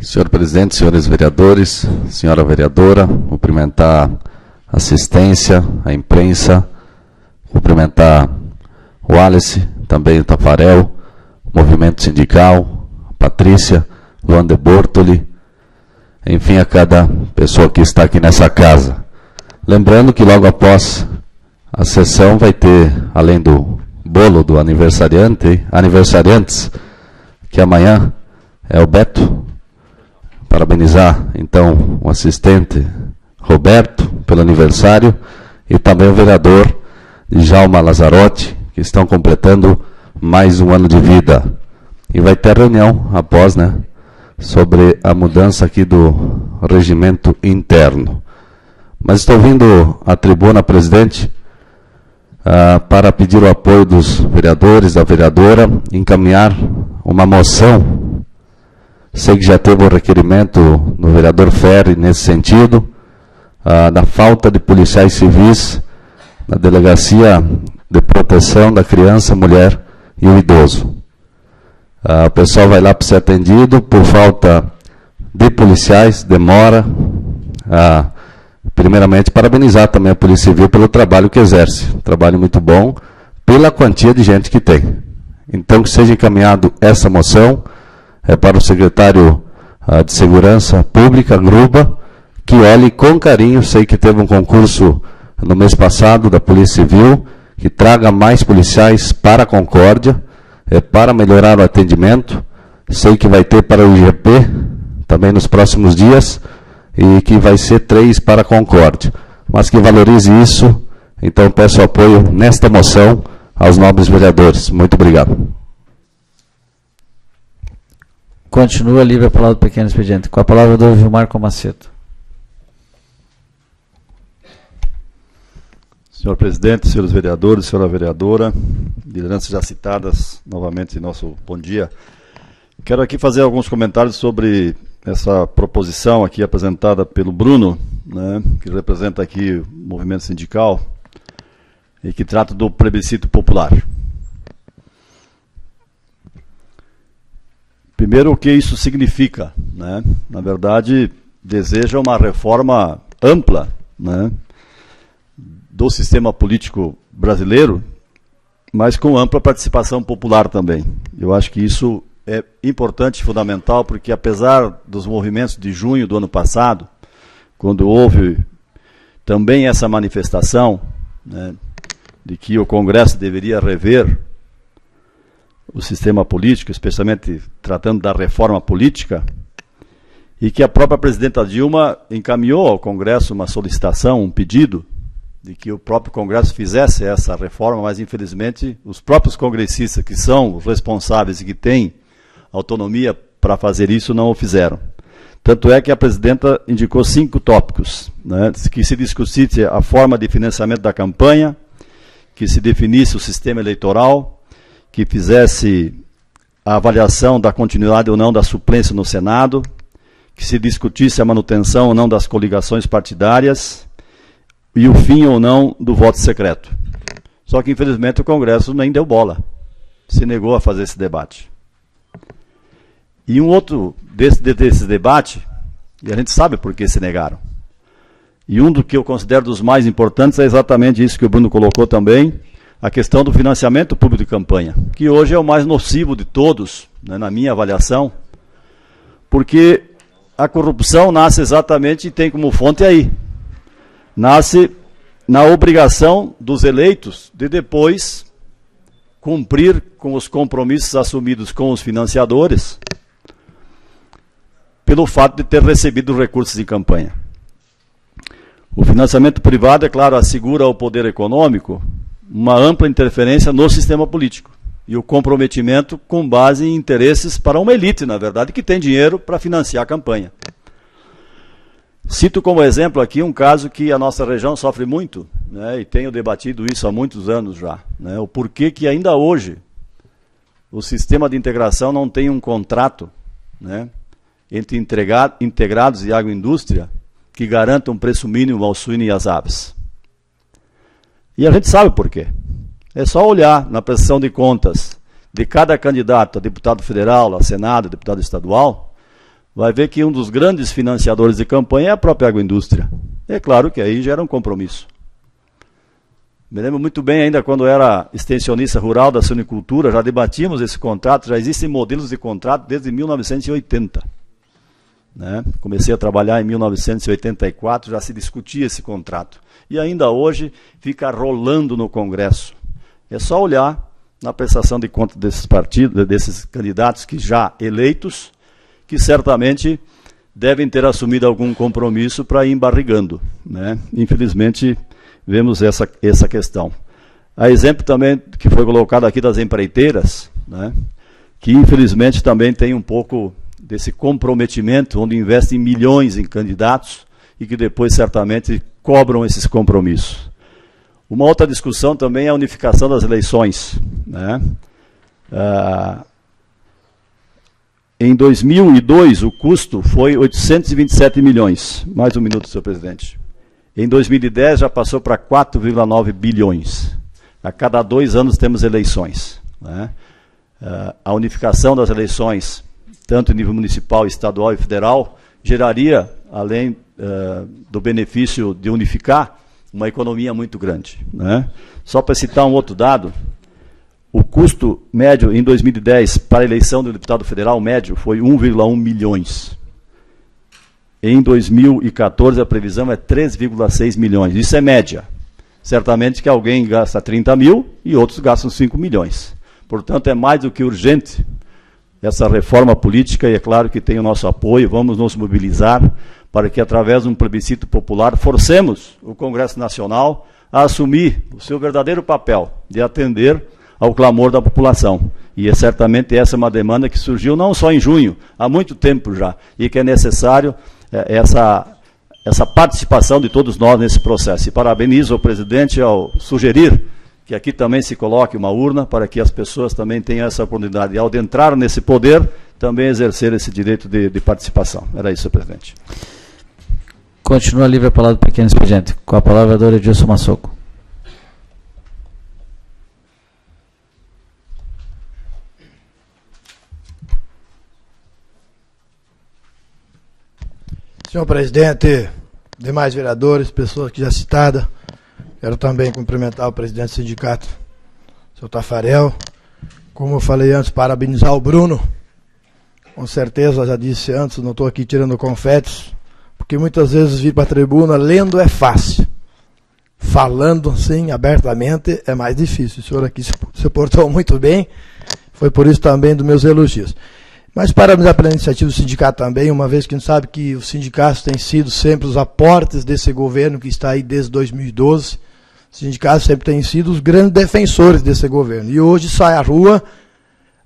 Speaker 8: Senhor presidente, senhores vereadores, senhora vereadora, cumprimentar a assistência, a imprensa, cumprimentar o Alice, também o Tafarel, o movimento sindical, a Patrícia, Luan de Bortoli, enfim, a cada pessoa que está aqui nessa casa. Lembrando que logo após a sessão vai ter, além do bolo do aniversariantes, que amanhã é o Beto. Parabenizar, então, o assistente Roberto pelo aniversário e também o vereador Djalma Lazzarotti, que estão completando mais um ano de vida. E vai ter reunião após, né, sobre a mudança aqui do regimento interno. Mas estou vindo à tribuna, presidente, para pedir o apoio dos vereadores, da vereadora, encaminhar uma moção. Sei que já teve o requerimento no vereador Ferri nesse sentido, da falta de policiais civis na Delegacia de Proteção da Criança, Mulher e o Idoso. O pessoal vai lá para ser atendido por falta de policiais, demora. Primeiramente, parabenizar também a Polícia Civil pelo trabalho que exerce. Trabalho muito bom, pela quantia de gente que tem. Então, que seja encaminhado essa moção para o secretário de Segurança Pública, Gruba, que olhe com carinho. Sei que teve um concurso no mês passado da Polícia Civil, que traga mais policiais para a Concórdia, para melhorar o atendimento. Sei que vai ter para o IGP também nos próximos dias, e que vai ser 3 para a Concórdia, mas que valorize isso. Então peço apoio nesta moção aos nobres vereadores. Muito obrigado.
Speaker 1: Continua livre a palavra do pequeno expediente. Com a palavra do Vilmar Comaceto.
Speaker 6: Senhor presidente, senhores vereadores, senhora vereadora, lideranças já citadas, novamente nosso bom dia. Quero aqui fazer alguns comentários sobre essa proposição aqui apresentada pelo Bruno, né, que representa aqui o movimento sindical e que trata do plebiscito popular. Primeiro, o que isso significa, né? Na verdade, deseja uma reforma ampla, né, do sistema político brasileiro, mas com ampla participação popular também. Eu acho que isso é importante e fundamental, porque apesar dos movimentos de junho do ano passado, quando houve também essa manifestação, né, de que o Congresso deveria rever o sistema político, especialmente tratando da reforma política, e que a própria presidenta Dilma encaminhou ao Congresso uma solicitação, um pedido, de que o próprio Congresso fizesse essa reforma, mas infelizmente os próprios congressistas, que são os responsáveis e que têm autonomia para fazer isso, não o fizeram. Tanto é que a presidenta indicou 5 tópicos, né, que se discutisse a forma de financiamento da campanha, que se definisse o sistema eleitoral, que fizesse a avaliação da continuidade ou não da suplência no Senado, que se discutisse a manutenção ou não das coligações partidárias e o fim ou não do voto secreto. Só que, infelizmente, o Congresso nem deu bola, se negou a fazer esse debate. E um outro desse debate, e a gente sabe por que se negaram, e um do que eu considero dos mais importantes é exatamente isso que o Bruno colocou também, a questão do financiamento público de campanha, que hoje é o mais nocivo de todos, né, na minha avaliação, porque a corrupção nasce exatamente e tem como fonte aí. Nasce na obrigação dos eleitos de depois cumprir com os compromissos assumidos com os financiadores, pelo fato de ter recebido recursos em campanha. O financiamento privado, é claro, assegura ao poder econômico uma ampla interferência no sistema político e o comprometimento com base em interesses para uma elite, na verdade, que tem dinheiro para financiar a campanha. Cito como exemplo aqui um caso que a nossa região sofre muito, né, e tenho debatido isso há muitos anos já, né, o porquê que ainda hoje o sistema de integração não tem um contrato, né, entre integrados e agroindústria que garanta um preço mínimo ao suíno e às aves. E a gente sabe por quê. É só olhar na prestação de contas de cada candidato a deputado federal, a senado, a deputado estadual, vai ver que um dos grandes financiadores de campanha é a própria agroindústria. É claro que aí gera um compromisso. Me lembro muito bem ainda quando era extensionista rural da suinicultura, já debatíamos esse contrato, já existem modelos de contrato desde 1980. Né? Comecei a trabalhar em 1984, já se discutia esse contrato. E ainda hoje fica rolando no Congresso. É só olhar na prestação de contas desses partidos, desses candidatos que já eleitos, que certamente devem ter assumido algum compromisso para ir embarrigando, né? Infelizmente, vemos essa questão. A exemplo também que foi colocado aqui das empreiteiras, né? Que infelizmente também tem um pouco desse comprometimento, onde investem milhões em candidatos e que depois certamente cobram esses compromissos. Uma outra discussão também é a unificação das eleições, né? Em 2002, o custo foi 827 milhões. Mais um minuto, senhor presidente. Em 2010, já passou para 4,9 bilhões. A cada 2 anos temos eleições, né? A unificação das eleições, tanto em nível municipal, estadual e federal, geraria, além do benefício de unificar, uma economia muito grande, né? Só para citar um outro dado, o custo médio em 2010 para a eleição do deputado federal médio foi 1,1 milhões. Em 2014 a previsão é 3,6 milhões. Isso é média. certamente que alguém gasta 30 mil e outros gastam 5 milhões. Portanto, é mais do que urgente essa reforma política, e é claro que tem o nosso apoio. Vamos nos mobilizar para que, através de um plebiscito popular, forcemos o Congresso Nacional a assumir o seu verdadeiro papel de atender ao clamor da população. E certamente essa é uma demanda que surgiu não só em junho, há muito tempo já, e que é necessário essa participação de todos nós nesse processo. E parabenizo ao presidente ao sugerir que aqui também se coloque uma urna para que as pessoas também tenham essa oportunidade, e ao entrar nesse poder, também exercer esse direito de participação. Era isso, presidente.
Speaker 1: Continua livre a palavra do pequeno expediente. Com a palavra, vereador Edilson Massoco.
Speaker 5: Senhor presidente, demais vereadores, pessoas aqui já citadas, quero também cumprimentar o presidente do sindicato, senhor Tafarel. Como eu falei antes, parabenizar o Bruno. Com certeza, já disse antes, não estou aqui tirando confetes, porque muitas vezes vir para a tribuna lendo é fácil. Falando assim, abertamente, é mais difícil. O senhor aqui se portou muito bem, foi por isso também dos meus elogios. Mas parabenizar pela iniciativa do sindicato também, uma vez que a gente sabe que os sindicatos têm sido sempre os aportes desse governo que está aí desde 2012. Os sindicatos sempre têm sido os grandes defensores desse governo. E hoje sai à rua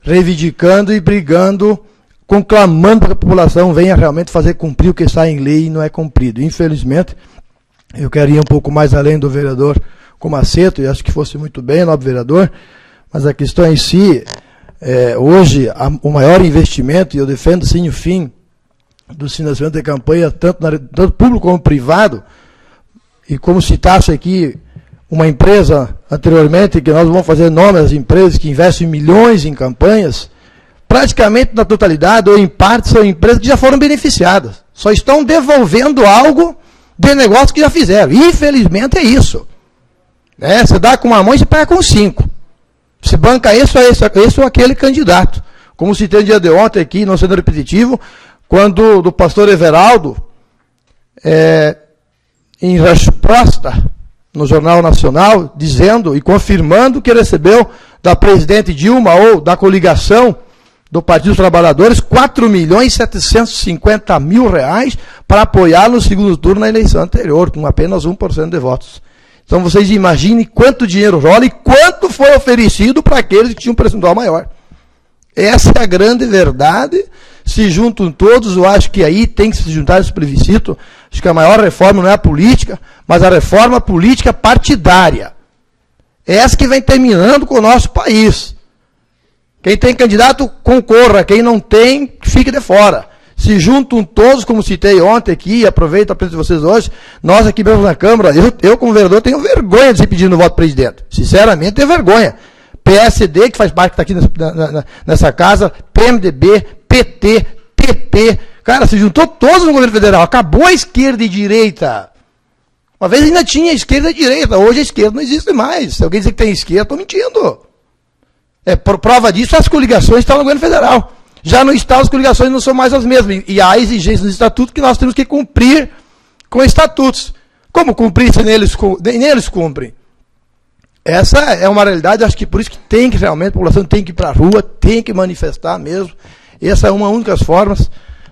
Speaker 5: reivindicando e brigando, conclamando para que a população venha realmente fazer cumprir o que está em lei e não é cumprido. Infelizmente, eu queria ir um pouco mais além do vereador Comaceto, e acho que fosse muito bem, nobre vereador, mas a questão em si... hoje, o maior investimento, e eu defendo sim o fim do financiamento de campanha, tanto público como privado, e como citasse aqui uma empresa anteriormente, que nós vamos fazer nome às empresas que investem milhões em campanhas, praticamente na totalidade, ou em parte, são empresas que já foram beneficiadas. Só estão devolvendo algo de negócio que já fizeram. Infelizmente é isso. Você dá com uma mão e você paga com 5. Se banca esse ou aquele candidato. Como citei no dia de ontem aqui, não sendo repetitivo, quando do pastor Everaldo, em resposta no Jornal Nacional, dizendo e confirmando que recebeu da presidente Dilma ou da coligação do Partido dos Trabalhadores 4.750.000 para apoiar no segundo turno na eleição anterior, com apenas 1% de votos. Então vocês imaginem quanto dinheiro rola e quanto foi oferecido para aqueles que tinham um percentual maior. Essa é a grande verdade. Se juntam todos, eu acho que aí tem que se juntar esse plebiscito. Acho que a maior reforma não é a política, mas a reforma política partidária. Essa que vem terminando com o nosso país. Quem tem candidato, concorra. Quem não tem, fique de fora. Se juntam todos, como citei ontem aqui, e aproveito a presença de vocês hoje, nós aqui mesmo na Câmara, eu como vereador tenho vergonha de ser pedindo voto presidente. Sinceramente, tenho vergonha. PSD, que faz parte, que está aqui nessa casa, PMDB, PT, PP, cara, se juntou todos no governo federal, acabou a esquerda e direita. Uma vez ainda tinha esquerda e direita, hoje a esquerda não existe mais. Se alguém dizer que tem esquerda, estou mentindo. Por prova disso, as coligações estão no governo federal. Já no Estado, as coligações não são mais as mesmas. E há exigências no Estatuto que nós temos que cumprir com estatutos. Como cumprir se nem eles cumprem? Essa é uma realidade, acho que por isso que tem que realmente, a população tem que ir para a rua, tem que manifestar mesmo. Essa é uma única forma.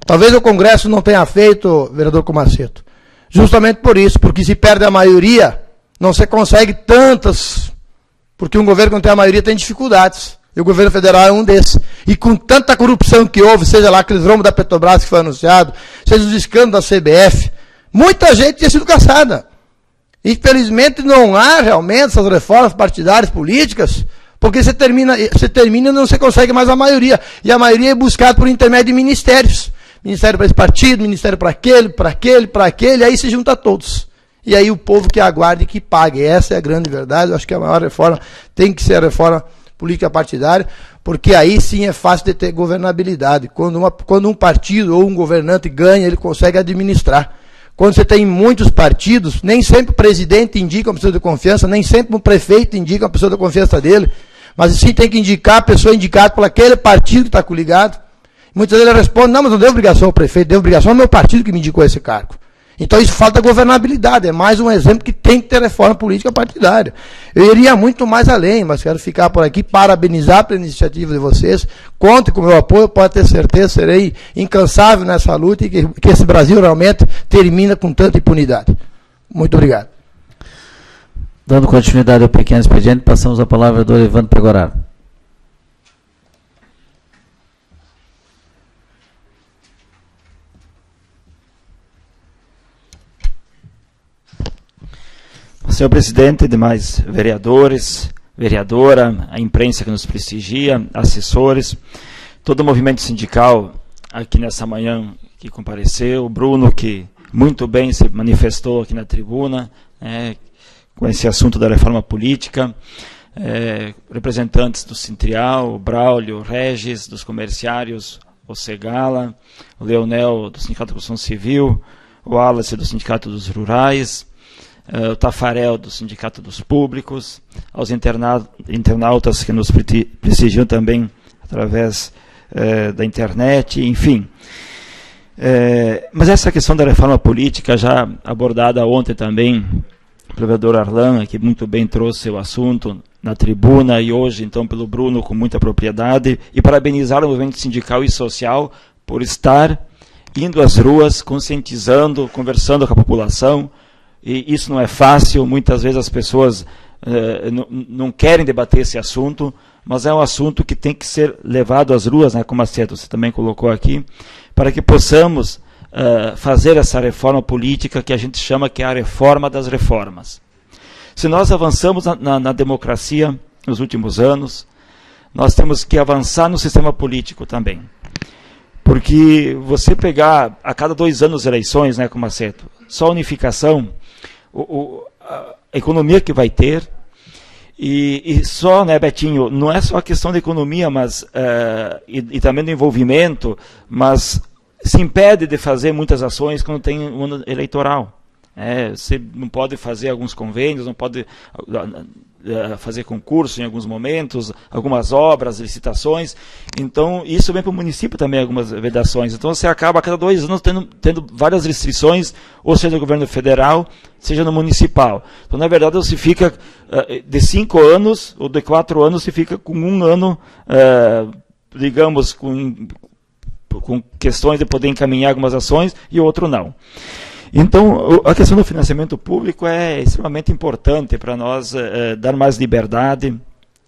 Speaker 5: Talvez o Congresso não tenha feito, vereador Comaceto, justamente por isso, porque se perde a maioria, não se consegue tantas, porque um governo que não tem a maioria tem dificuldades. E o governo federal é um desses. E com tanta corrupção que houve, seja lá aqueles rombos da Petrobras que foi anunciado, seja os escândalos da CBF, muita gente tinha sido caçada. Infelizmente não há realmente essas reformas partidárias políticas, porque você termina e não se consegue mais a maioria. E a maioria é buscada por intermédio de ministérios. Ministério para esse partido, ministério para aquele, e aí se junta todos. E aí o povo que aguarde e que pague. Essa é a grande verdade. Eu acho que a maior reforma tem que ser a reforma política partidária, porque aí sim é fácil de ter governabilidade. Quando um partido ou um governante ganha, ele consegue administrar. Quando você tem muitos partidos, nem sempre o presidente indica uma pessoa de confiança, nem sempre o prefeito indica uma pessoa de confiança dele, mas sim tem que indicar a pessoa indicada por aquele partido que está coligado. Muitas vezes ele responde, não, mas não deu obrigação ao prefeito, deu obrigação ao meu partido que me indicou esse cargo. Então isso falta governabilidade, é mais um exemplo que tem que ter reforma política partidária. Eu iria muito mais além, mas quero ficar por aqui, parabenizar pela iniciativa de vocês, conte com o meu apoio, pode ter certeza, serei incansável nessa luta e que esse Brasil realmente termina com tanta impunidade. Muito obrigado.
Speaker 1: Dando continuidade ao pequeno expediente, passamos a palavra ao doutor Evandro Pegoraro.
Speaker 9: Senhor presidente, demais vereadores, vereadora, a imprensa que nos prestigia, assessores, todo o movimento sindical aqui nessa manhã que compareceu, o Bruno, que muito bem se manifestou aqui na tribuna, com esse assunto da reforma política, representantes do Sintrial, o Braulio, o Regis, dos comerciários, o Segala, o Leonel, do Sindicato da Construção Civil, o Wallace, do Sindicato dos Rurais, o Tafarel, do Sindicato dos Públicos, aos internautas que nos prestigiam também através da internet, enfim. Mas essa questão da reforma política, já abordada ontem também pelo vereador Arlan, que muito bem trouxe o assunto na tribuna, e hoje, então, pelo Bruno, com muita propriedade, e parabenizar o movimento sindical e social por estar indo às ruas, conscientizando, conversando com a população. E isso não é fácil, muitas vezes as pessoas não querem debater esse assunto, mas é um assunto que tem que ser levado às ruas, né, como a Ceto, você também colocou aqui, para que possamos fazer essa reforma política que a gente chama que é a reforma das reformas. Se nós avançamos na democracia nos últimos anos, nós temos que avançar no sistema político também. Porque você pegar a cada 2 anos eleições, né, como a Ceto, só unificação, a economia que vai ter, e só, né, Betinho, não é só a questão da economia, mas e também do envolvimento, mas se impede de fazer muitas ações quando tem um ano eleitoral. Você não pode fazer alguns convênios, não pode fazer concurso em alguns momentos, algumas obras, licitações. Então, isso vem para o município também, algumas vedações. Então, você acaba a cada 2 anos tendo várias restrições, ou seja no governo federal, seja no municipal. Então, na verdade, você fica de 5 anos, ou de 4 anos, você fica com 1 ano, digamos, com questões de poder encaminhar algumas ações, e outro não. Então, a questão do financiamento público é extremamente importante para nós dar mais liberdade,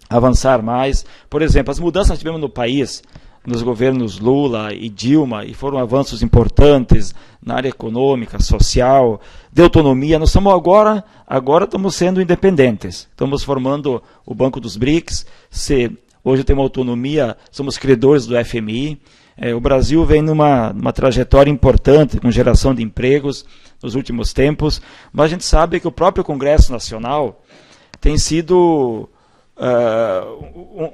Speaker 9: avançar mais. Por exemplo, as mudanças que tivemos no país, nos governos Lula e Dilma, e foram avanços importantes na área econômica, social, de autonomia. Nós estamos agora estamos sendo independentes. Estamos formando o Banco dos BRICS, hoje temos autonomia, somos credores do FMI. O Brasil vem numa trajetória importante, com geração de empregos nos últimos tempos, mas a gente sabe que o próprio Congresso Nacional tem sido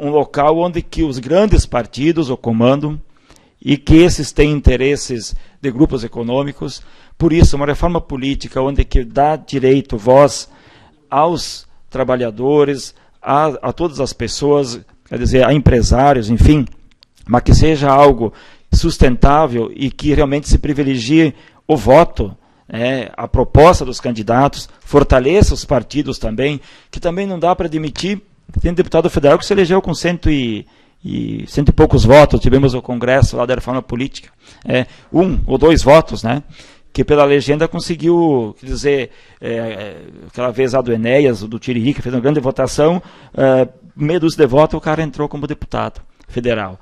Speaker 9: um local onde que os grandes partidos o comandam e que esses têm interesses de grupos econômicos. Por isso, uma reforma política onde que dá direito, voz aos trabalhadores, a todas as pessoas, quer dizer, a empresários, enfim, mas que seja algo sustentável e que realmente se privilegie o voto, a proposta dos candidatos, fortaleça os partidos também, que também não dá para admitir. Tem deputado federal que se elegeu com cento e poucos votos, tivemos o Congresso lá da reforma política, 1 ou 2 votos, né? Que pela legenda conseguiu, quer dizer, aquela vez a do Enéas, do Tiriri, que fez uma grande votação, meia dúzia de votos, o cara entrou como deputado federal.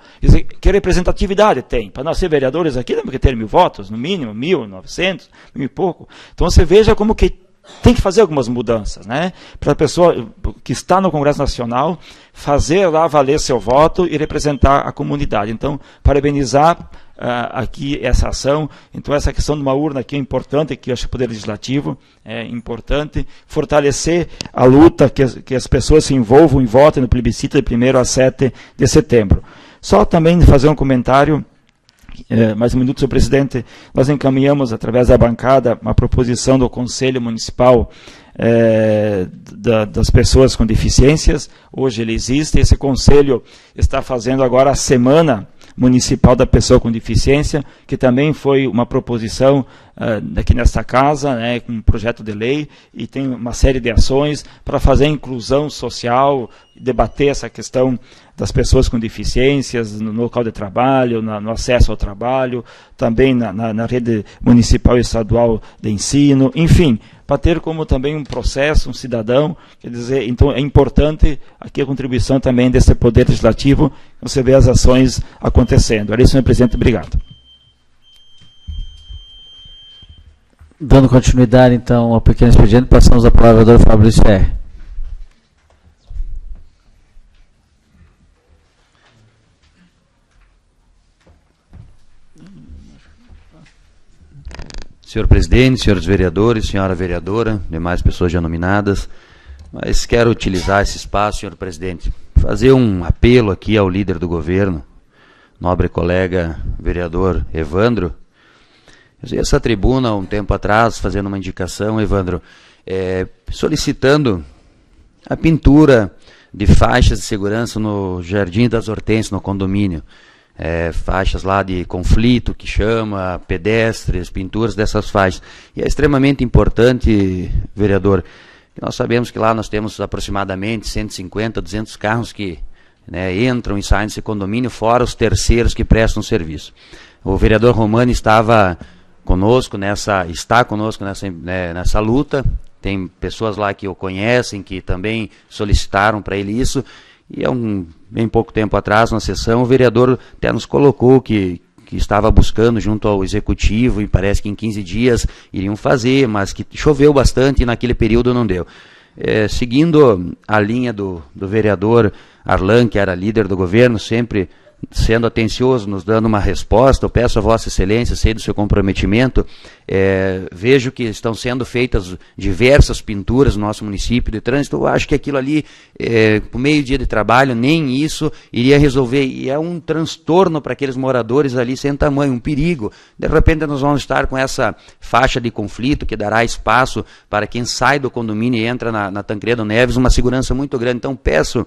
Speaker 9: Que representatividade tem? Para nós ser vereadores aqui, temos que ter 1.000 votos, no mínimo, 1.900, 1.000 e pouco. Então você veja como que tem que fazer algumas mudanças, né? Para a pessoa que está no Congresso Nacional fazer lá valer seu voto e representar a comunidade. Então, parabenizar aqui essa ação. Então, essa questão de uma urna aqui é importante, que eu acho que o Poder Legislativo é importante. Fortalecer a luta, que as pessoas se envolvam e votem no plebiscito de 1º a 7 de setembro. Só também fazer um comentário. Mais um minuto, senhor presidente. Nós encaminhamos, através da bancada, uma proposição do Conselho Municipal das pessoas com deficiências. Hoje ele existe. Esse conselho está fazendo agora a semana Municipal da Pessoa com Deficiência, que também foi uma proposição aqui nesta casa, né, com um projeto de lei, e tem uma série de ações para fazer a inclusão social, debater essa questão das pessoas com deficiências no local de trabalho, no acesso ao trabalho, também na rede municipal e estadual de ensino, enfim, para ter como também um processo, um cidadão, quer dizer, então é importante aqui a contribuição também desse Poder Legislativo, você vê as ações acontecendo. Era isso, senhor presidente, obrigado.
Speaker 1: Dando continuidade, então, ao pequeno expediente, passamos a palavra ao vereador Fabrício R.
Speaker 7: Senhor presidente, senhores vereadores, senhora vereadora, demais pessoas já nominadas, mas quero utilizar esse espaço, senhor presidente, fazer um apelo aqui ao líder do governo, nobre colega vereador Evandro. Eu usei essa tribuna um tempo atrás, fazendo uma indicação, Evandro, solicitando a pintura de faixas de segurança no Jardim das Hortênsias, no condomínio. Faixas lá de conflito, que chama, pedestres, pinturas dessas faixas. E é extremamente importante, vereador, que nós sabemos que lá nós temos aproximadamente 150, 200 carros que entram e saem desse condomínio, fora os terceiros que prestam serviço. O vereador Romani está conosco nessa luta, tem pessoas lá que o conhecem, que também solicitaram para ele isso, e bem pouco tempo atrás, na sessão, o vereador até nos colocou que estava buscando junto ao executivo, e parece que em 15 dias iriam fazer, mas que choveu bastante e naquele período não deu. Seguindo a linha do vereador Arlan, que era líder do governo, sempre sendo atencioso, nos dando uma resposta, eu peço a Vossa Excelência, sei do seu comprometimento, vejo que estão sendo feitas diversas pinturas no nosso município de trânsito. Eu acho que aquilo ali, por meio dia de trabalho, nem isso iria resolver, e é um transtorno para aqueles moradores ali sem tamanho, um perigo. De repente nós vamos estar com essa faixa de conflito que dará espaço para quem sai do condomínio e entra na Tancredo Neves, uma segurança muito grande. Então peço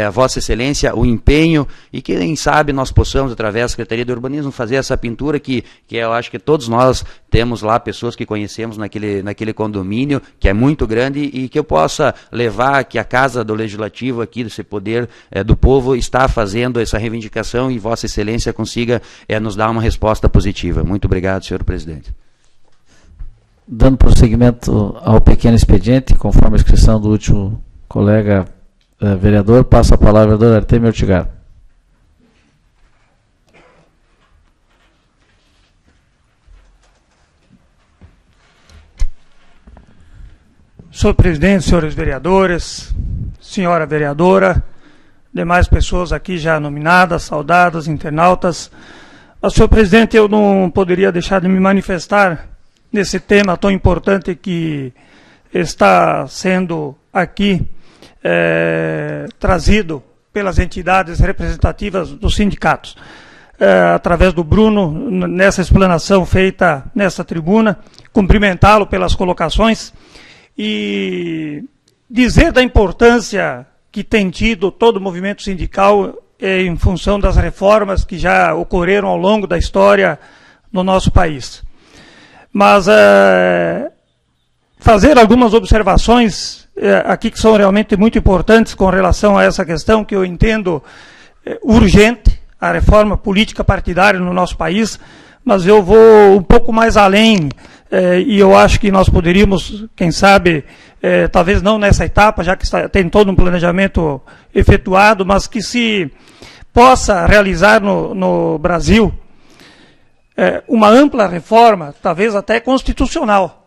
Speaker 7: a Vossa Excelência o empenho, e que quem sabe nós possamos, através da Secretaria de Urbanismo, fazer essa pintura que eu acho que todos nós temos lá pessoas que conhecemos naquele condomínio, que é muito grande, e que eu possa levar que a Casa do Legislativo aqui, desse Poder do Povo, está fazendo essa reivindicação, e Vossa Excelência consiga nos dar uma resposta positiva. Muito obrigado, senhor presidente.
Speaker 1: Dando prosseguimento ao pequeno expediente, conforme a inscrição do último colega vereador, passa a palavra ao vereador Artemio Ortigar.
Speaker 4: Senhor presidente, senhores vereadores, senhora vereadora, demais pessoas aqui já nominadas, saudadas, internautas. Mas, senhor presidente, eu não poderia deixar de me manifestar nesse tema tão importante que está sendo aqui trazido pelas entidades representativas dos sindicatos. Através do Bruno, nessa explanação feita nessa tribuna, cumprimentá-lo pelas colocações e dizer da importância que tem tido todo o movimento sindical em função das reformas que já ocorreram ao longo da história no nosso país. Mas fazer algumas observações aqui que são realmente muito importantes com relação a essa questão que eu entendo urgente, a reforma política partidária no nosso país, mas eu vou um pouco mais além, e eu acho que nós poderíamos, quem sabe, talvez não nessa etapa, já que tem todo um planejamento efetuado, mas que se possa realizar no Brasil uma ampla reforma, talvez até constitucional,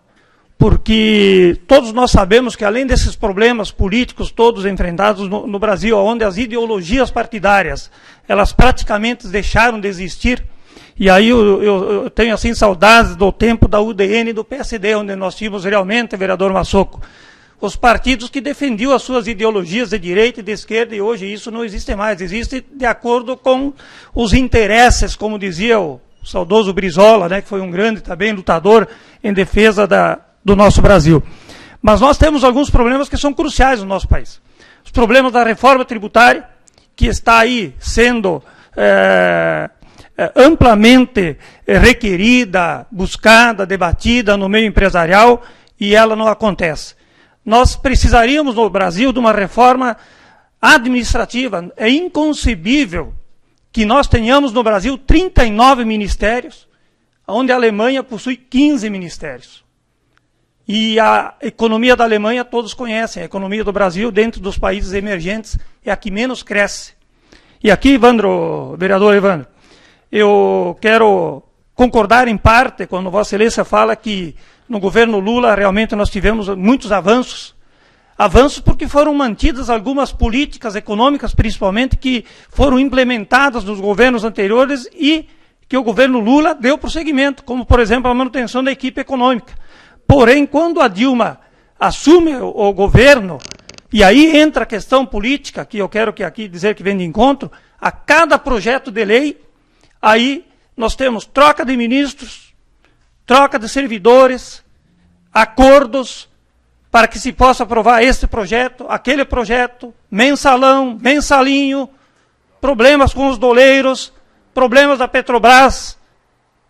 Speaker 4: porque todos nós sabemos que, além desses problemas políticos todos enfrentados no Brasil, onde as ideologias partidárias, elas praticamente deixaram de existir. E aí eu tenho assim saudades do tempo da UDN e do PSD, onde nós tínhamos realmente, vereador Massoco, os partidos que defendiam as suas ideologias de direita e de esquerda, e hoje isso não existe mais. Existe de acordo com os interesses, como dizia o saudoso Brizola, né, que foi um grande também lutador em defesa do nosso Brasil. Mas nós temos alguns problemas que são cruciais no nosso país. Os problemas da reforma tributária, que está aí sendo amplamente requerida, buscada, debatida no meio empresarial, e ela não acontece. Nós precisaríamos no Brasil de uma reforma administrativa. É inconcebível que nós tenhamos no Brasil 39 ministérios, onde a Alemanha possui 15 ministérios. E a economia da Alemanha todos conhecem, a economia do Brasil, dentro dos países emergentes, é a que menos cresce. E aqui, vereador Evandro, eu quero concordar em parte quando Vossa Excelência fala que no governo Lula realmente nós tivemos muitos avanços. Avanços porque foram mantidas algumas políticas econômicas, principalmente, que foram implementadas nos governos anteriores e que o governo Lula deu prosseguimento, como, por exemplo, a manutenção da equipe econômica. Porém, quando a Dilma assume o governo, e aí entra a questão política, que eu quero aqui dizer que vem de encontro, a cada projeto de lei, aí nós temos troca de ministros, troca de servidores, acordos, para que se possa aprovar este projeto, aquele projeto, mensalão, mensalinho, problemas com os doleiros, problemas da Petrobras,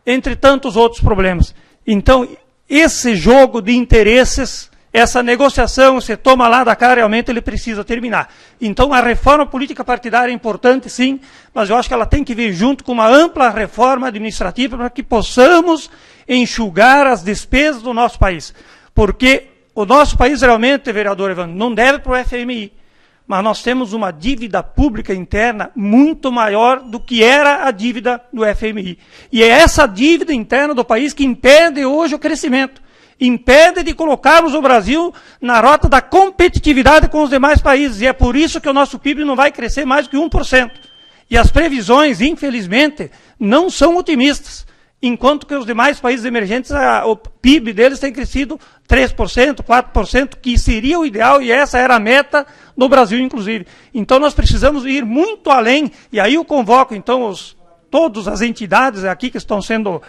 Speaker 4: entre tantos outros problemas. Então, esse jogo de interesses, essa negociação, esse toma lá da cá, realmente ele precisa terminar. Então, a reforma política partidária é importante, sim, mas eu acho que ela tem que vir junto com uma ampla reforma administrativa para que possamos enxugar as despesas do nosso país. Porque o nosso país realmente, vereador Evandro, não deve para o FMI, mas nós temos uma dívida pública interna muito maior do que era a dívida do FMI. E é essa dívida interna do país que impede hoje o crescimento, impede de colocarmos o Brasil na rota da competitividade com os demais países. E é por isso que o nosso PIB não vai crescer mais que 1%. E as previsões, infelizmente, não são otimistas. Enquanto que os demais países emergentes, o PIB deles tem crescido 3%, 4%, que seria o ideal, e essa era a meta no Brasil, inclusive. Então, nós precisamos ir muito além, e aí eu convoco, então, todas as entidades aqui que estão sendo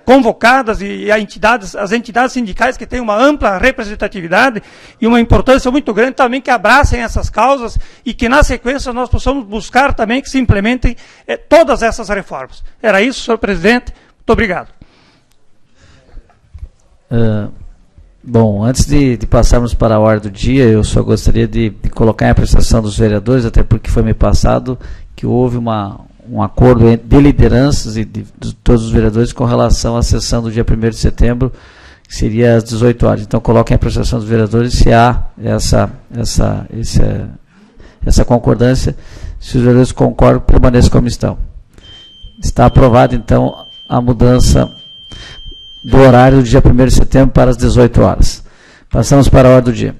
Speaker 4: convocadas, e as entidades sindicais que têm uma ampla representatividade e uma importância muito grande também, que abracem essas causas e que, na sequência, nós possamos buscar também que se implementem todas essas reformas. Era isso, senhor presidente. Muito obrigado.
Speaker 1: Bom, antes de passarmos para a ordem do dia, eu só gostaria de colocar em apreciação dos vereadores, até porque foi me passado que houve um acordo de lideranças e de todos os vereadores com relação à sessão do dia 1º de setembro, que seria às 18 horas. Então, coloquem em apreciação dos vereadores se há essa concordância. Se os vereadores concordam, permaneçam como estão. Está aprovada, então, a mudança do horário do dia 1º de setembro para as 18 horas. Passamos para a ordem do dia.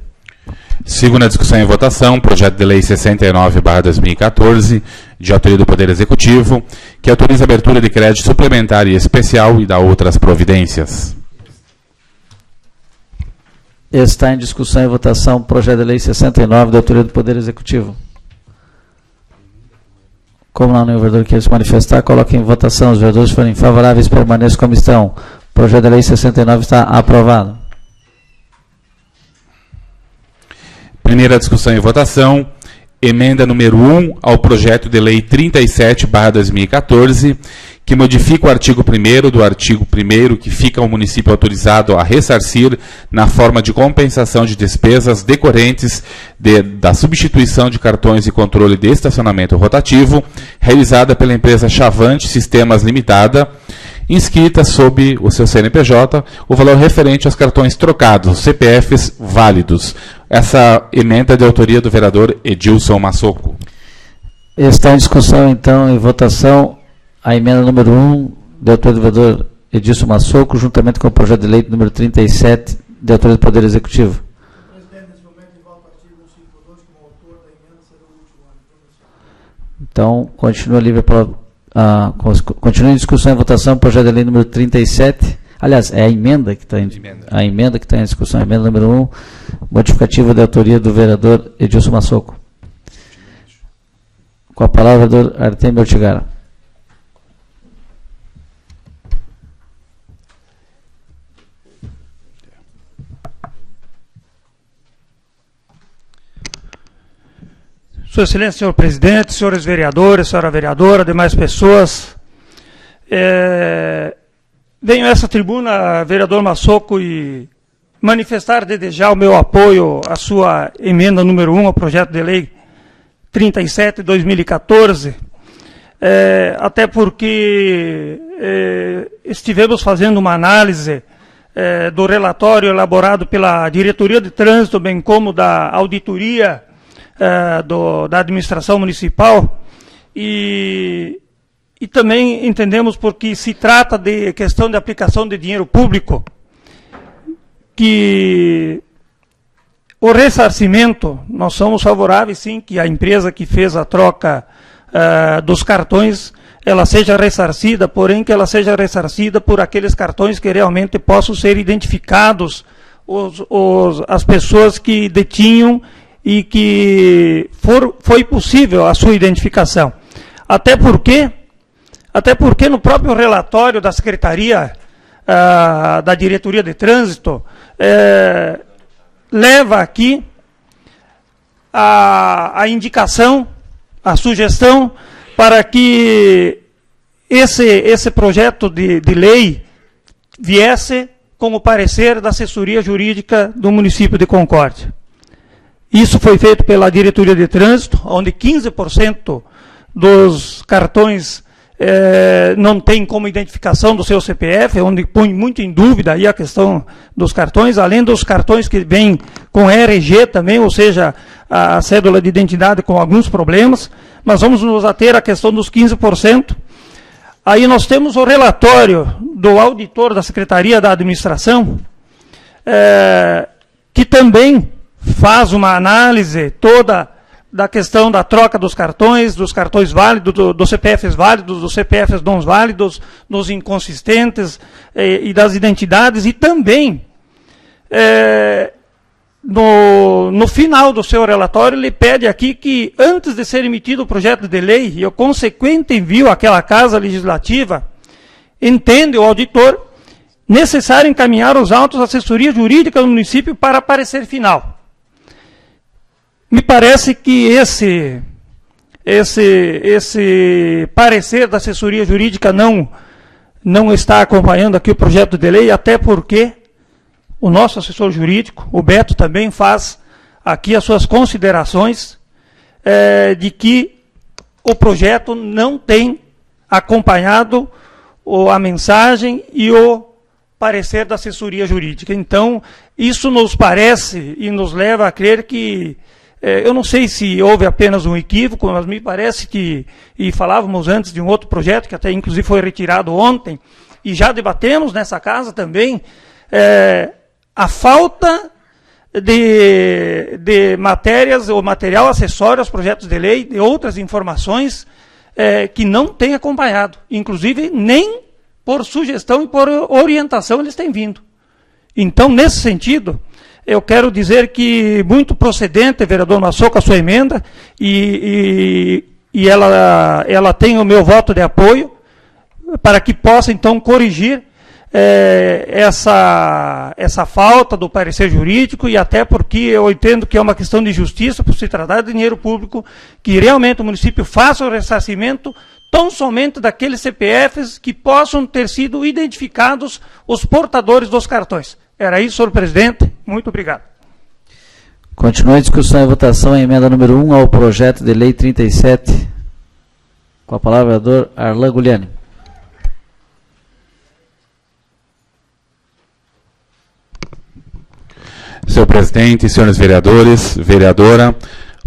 Speaker 3: Segunda discussão e votação, projeto de lei 69/2014, de autoria do Poder Executivo, que autoriza a abertura de crédito suplementar e especial e dá outras providências.
Speaker 1: Está em discussão e votação projeto de lei 69, de autoria do Poder Executivo. Como não, nenhum vereador quer se manifestar, coloque em votação. Os vereadores forem favoráveis, permaneçam como estão. O projeto de lei 69 está aprovado.
Speaker 3: Primeira discussão e votação, emenda número 1 ao projeto de lei 37/2014, que modifica o artigo 1º do artigo 1º, que fica o município autorizado a ressarcir na forma de compensação de despesas decorrentes da substituição de cartões e controle de estacionamento rotativo, realizada pela empresa Chavante Sistemas Limitada, inscrita sob o seu CNPJ, o valor referente aos cartões trocados, CPFs válidos. Essa emenda é de autoria do vereador Edilson Massoco.
Speaker 1: Está em discussão, então, em votação, a emenda número 1, de autoria do vereador Edilson Massoco, juntamente com o projeto de lei número 37, de autoria do Poder Executivo. Presidente, nesse momento, em voto o artigo 152, como autor da emenda, será o último ano. Então, continua livre para... continua em discussão e votação, projeto de lei número 37. Aliás, é a emenda que está em discussão, a emenda número 1, modificativa de autoria do vereador Edilson Massoco. Com a palavra, o vereador Artemio Ortigara.
Speaker 4: Sua Excelência, senhor presidente, senhores vereadores, senhora vereadora, demais pessoas, venho a essa tribuna, vereador Massoco, e manifestar desde já o meu apoio à sua emenda número 1 ao projeto de lei 37 de 2014, até porque estivemos fazendo uma análise do relatório elaborado pela Diretoria de Trânsito, bem como da auditoria da administração municipal, e também entendemos porque se trata de questão de aplicação de dinheiro público, que o ressarcimento, nós somos favoráveis sim que a empresa que fez a troca dos cartões, ela seja ressarcida, porém que ela seja ressarcida por aqueles cartões que realmente possam ser identificados, as pessoas que detinham e que foi possível a sua identificação. Até porque no próprio relatório da Secretaria da Diretoria de Trânsito, leva aqui a indicação, a sugestão para que esse projeto de lei viesse com o parecer da assessoria jurídica do município de Concórdia. Isso foi feito pela Diretoria de Trânsito, onde 15% dos cartões não tem como identificação do seu CPF, onde põe muito em dúvida aí a questão dos cartões, além dos cartões que vêm com RG também, ou seja, a cédula de identidade com alguns problemas, mas vamos nos ater à questão dos 15%. Aí nós temos o relatório do auditor da Secretaria da Administração, que também faz uma análise toda da questão da troca dos cartões válidos, dos CPFs válidos, dos CPFs não válidos, dos inconsistentes e das identidades, e também, no final do seu relatório, ele pede aqui que, antes de ser emitido o projeto de lei e o consequente envio àquela Casa Legislativa, entende o auditor necessário encaminhar os autos à assessoria jurídica do município para parecer final. Me parece que esse parecer da assessoria jurídica não está acompanhando aqui o projeto de lei, até porque o nosso assessor jurídico, o Beto, também faz aqui as suas considerações de que o projeto não tem acompanhado a mensagem e o parecer da assessoria jurídica. Então, isso nos parece e nos leva a crer que eu não sei se houve apenas um equívoco, mas me parece que, e falávamos antes de um outro projeto, que até inclusive foi retirado ontem, e já debatemos nessa casa também, a falta de matérias ou material acessório aos projetos de lei, de outras informações que não tem acompanhado. Inclusive, nem por sugestão e por orientação eles têm vindo. Então, nesse sentido, eu quero dizer que muito procedente, vereador Massoco, a sua emenda, e ela tem o meu voto de apoio, para que possa, então, corrigir essa falta do parecer jurídico, e até porque eu entendo que é uma questão de justiça, por se tratar de dinheiro público, que realmente o município faça o ressarcimento tão somente daqueles CPFs que possam ter sido identificados os portadores dos cartões. Era isso, senhor presidente. Muito obrigado.
Speaker 1: Continua a discussão e votação a emenda número 1 ao projeto de lei 37. Com a palavra, o vereador Arlan Guliani.
Speaker 3: Senhor presidente, senhores vereadores, vereadora,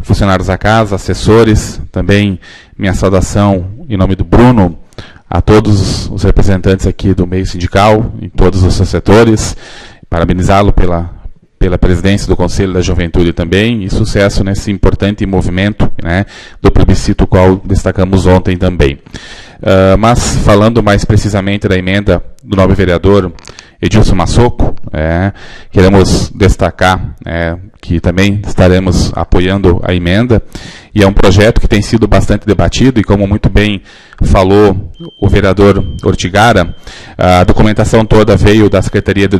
Speaker 3: funcionários da casa, assessores, também minha saudação em nome do Bruno a todos os representantes aqui do meio sindical, em todos os seus setores, parabenizá-lo pela presidência do Conselho da Juventude também, e sucesso nesse importante movimento, né, do plebiscito, qual destacamos ontem também. Mas, falando mais precisamente da emenda do nobre vereador Edilson Massoco, queremos destacar que também estaremos apoiando a emenda, e é um projeto que tem sido bastante debatido, e como muito bem falou o vereador Ortigara, a documentação toda veio da Secretaria do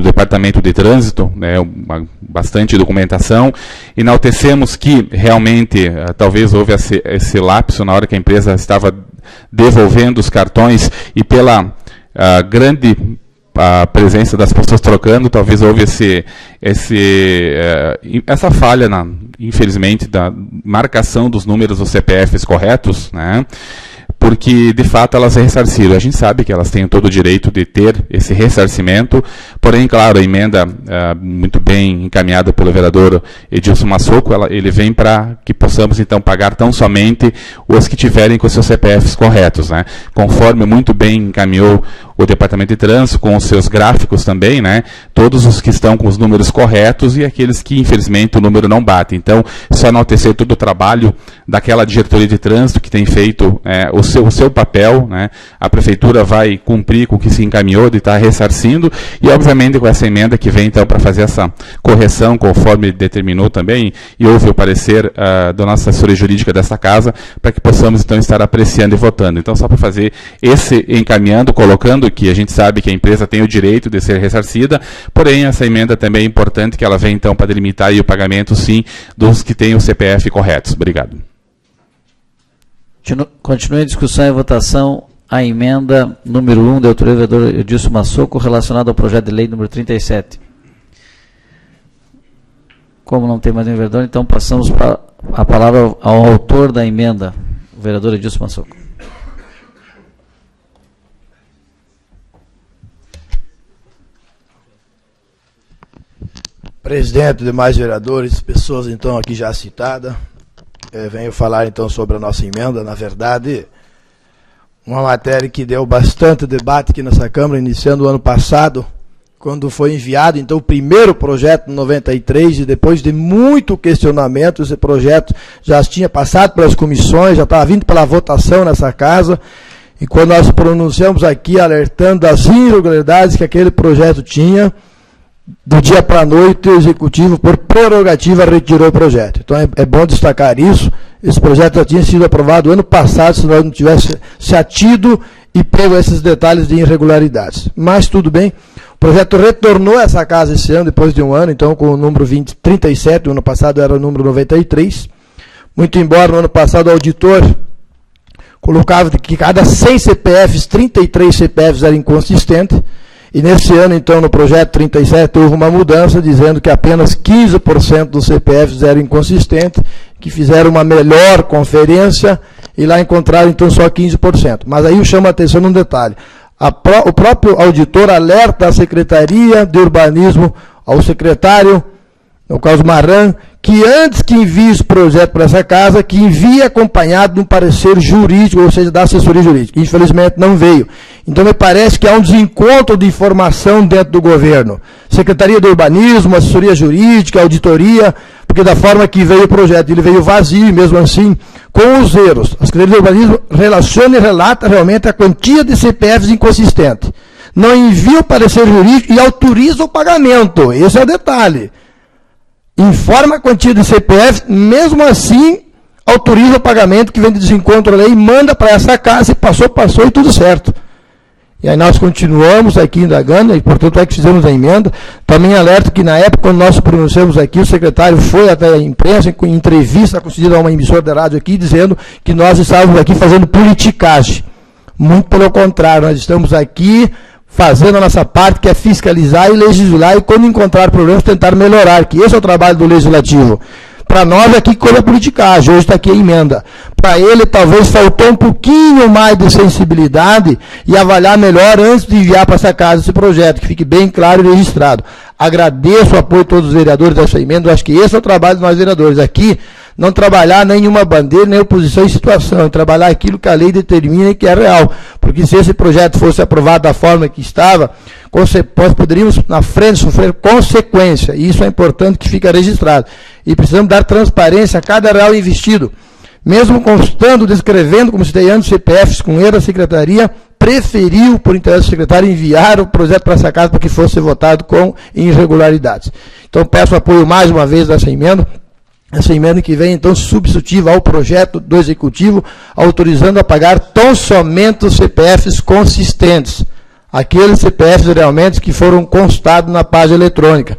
Speaker 3: Departamento de Trânsito, bastante documentação. Enaltecemos que realmente talvez houve esse lapso na hora que a empresa estava devolvendo os cartões e pela grande presença das pessoas trocando, talvez houve essa falha, infelizmente, da marcação dos números dos CPFs corretos, né? Porque, de fato, elas ressarciram. A gente sabe que elas têm todo o direito de ter esse ressarcimento, porém, claro, a emenda muito bem encaminhada pelo vereador Edilson Massoco, ele vem para que possamos, então, pagar tão somente os que tiverem com os seus CPFs corretos, né? Conforme muito bem encaminhou o Departamento de Trânsito, com os seus gráficos também, né? Todos os que estão com os números corretos e aqueles que, infelizmente, o número não bate. Então, só enaltecer todo o trabalho daquela diretoria de trânsito que tem feito o seu papel, né? A prefeitura vai cumprir com o que se encaminhou de estar ressarcindo e, obviamente, com essa emenda que vem, então, para fazer essa correção, conforme determinou também, e houve o parecer da nossa assessoria jurídica desta casa, para que possamos, então, estar apreciando e votando. Então, só para fazer esse encaminhando, colocando que a gente sabe que a empresa tem o direito de ser ressarcida, porém, essa emenda também é importante, que ela vem, então, para delimitar aí o pagamento, sim, dos que têm o CPF corretos. Obrigado.
Speaker 1: Continua em discussão e votação a emenda número 1 da autoria do vereador Edilson Massoco, relacionada ao projeto de lei número 37. Como não tem mais nenhum vereador, então passamos a palavra ao autor da emenda, o vereador Edilson Massoco.
Speaker 5: Presidente, demais vereadores, pessoas então aqui já citadas, venho falar então sobre a nossa emenda. Na verdade, uma matéria que deu bastante debate aqui nessa Câmara, iniciando o ano passado, quando foi enviado então o primeiro projeto em 93, e depois de muito questionamento, esse projeto já tinha passado pelas comissões, já estava vindo pela votação nessa casa, e quando nós pronunciamos aqui alertando das irregularidades que aquele projeto tinha, do dia para a noite, o Executivo, por prerrogativa, retirou o projeto. Então é bom destacar isso. Esse projeto já tinha sido aprovado ano passado, se nós não tivesse se atido e pego esses detalhes de irregularidades. Mas tudo bem. O projeto retornou a essa casa esse ano, depois de um ano, então com o número 37, o ano passado era o número 93. Muito embora no ano passado o auditor colocava que cada 100 CPFs, 33 CPFs eram inconsistentes. E nesse ano, então, no projeto 37, houve uma mudança, dizendo que apenas 15% dos CPFs eram inconsistentes, que fizeram uma melhor conferência, e lá encontraram, então, só 15%. Mas aí eu chamo a atenção num detalhe. O próprio auditor alerta a Secretaria de Urbanismo, ao secretário, no caso Maran, que antes que envie esse projeto para essa casa, que envie acompanhado de um parecer jurídico, ou seja, da assessoria jurídica. Infelizmente não veio. Então me parece que há um desencontro de informação dentro do governo. Secretaria do Urbanismo, assessoria jurídica, auditoria, porque da forma que veio o projeto, ele veio vazio, e mesmo assim, com os erros. A Secretaria do Urbanismo relaciona e relata realmente a quantia de CPFs inconsistente. Não envia o parecer jurídico e autoriza o pagamento. Esse é o detalhe. Informa a quantia de CPF, mesmo assim, autoriza o pagamento que vem de desencontro à lei, manda para essa casa, e passou e tudo certo. E aí nós continuamos aqui indagando, e portanto é que fizemos a emenda. Também alerto que na época, quando nós pronunciamos aqui, o secretário foi até a imprensa, em entrevista concedida a uma emissora de rádio aqui, dizendo que nós estávamos aqui fazendo politicagem. Muito pelo contrário, nós estamos aqui fazendo a nossa parte, que é fiscalizar e legislar, e quando encontrar problemas, tentar melhorar, que esse é o trabalho do Legislativo. Para nós aqui, coisa politicagem, hoje está aqui a emenda. Para ele, talvez faltou um pouquinho mais de sensibilidade e avaliar melhor antes de enviar para essa casa esse projeto, que fique bem claro e registrado. Agradeço o apoio de todos os vereadores dessa emenda, eu acho que esse é o trabalho de nós vereadores aqui, não trabalhar nenhuma bandeira, nem oposição em situação, trabalhar aquilo que a lei determina e que é real. Porque se esse projeto fosse aprovado da forma que estava, nós poderíamos, na frente, sofrer consequência, e isso é importante que fique registrado. E precisamos dar transparência a cada real investido. Mesmo constando, descrevendo, como citei antes, CPFs com erro, a Secretaria preferiu, por interesse do secretário, enviar o projeto para essa casa para que fosse votado com irregularidades. Então, peço apoio mais uma vez dessa emenda. Essa emenda que vem, então, substitutiva ao projeto do Executivo, autorizando a pagar tão somente os CPFs consistentes. Aqueles CPFs realmente que foram constados na página eletrônica.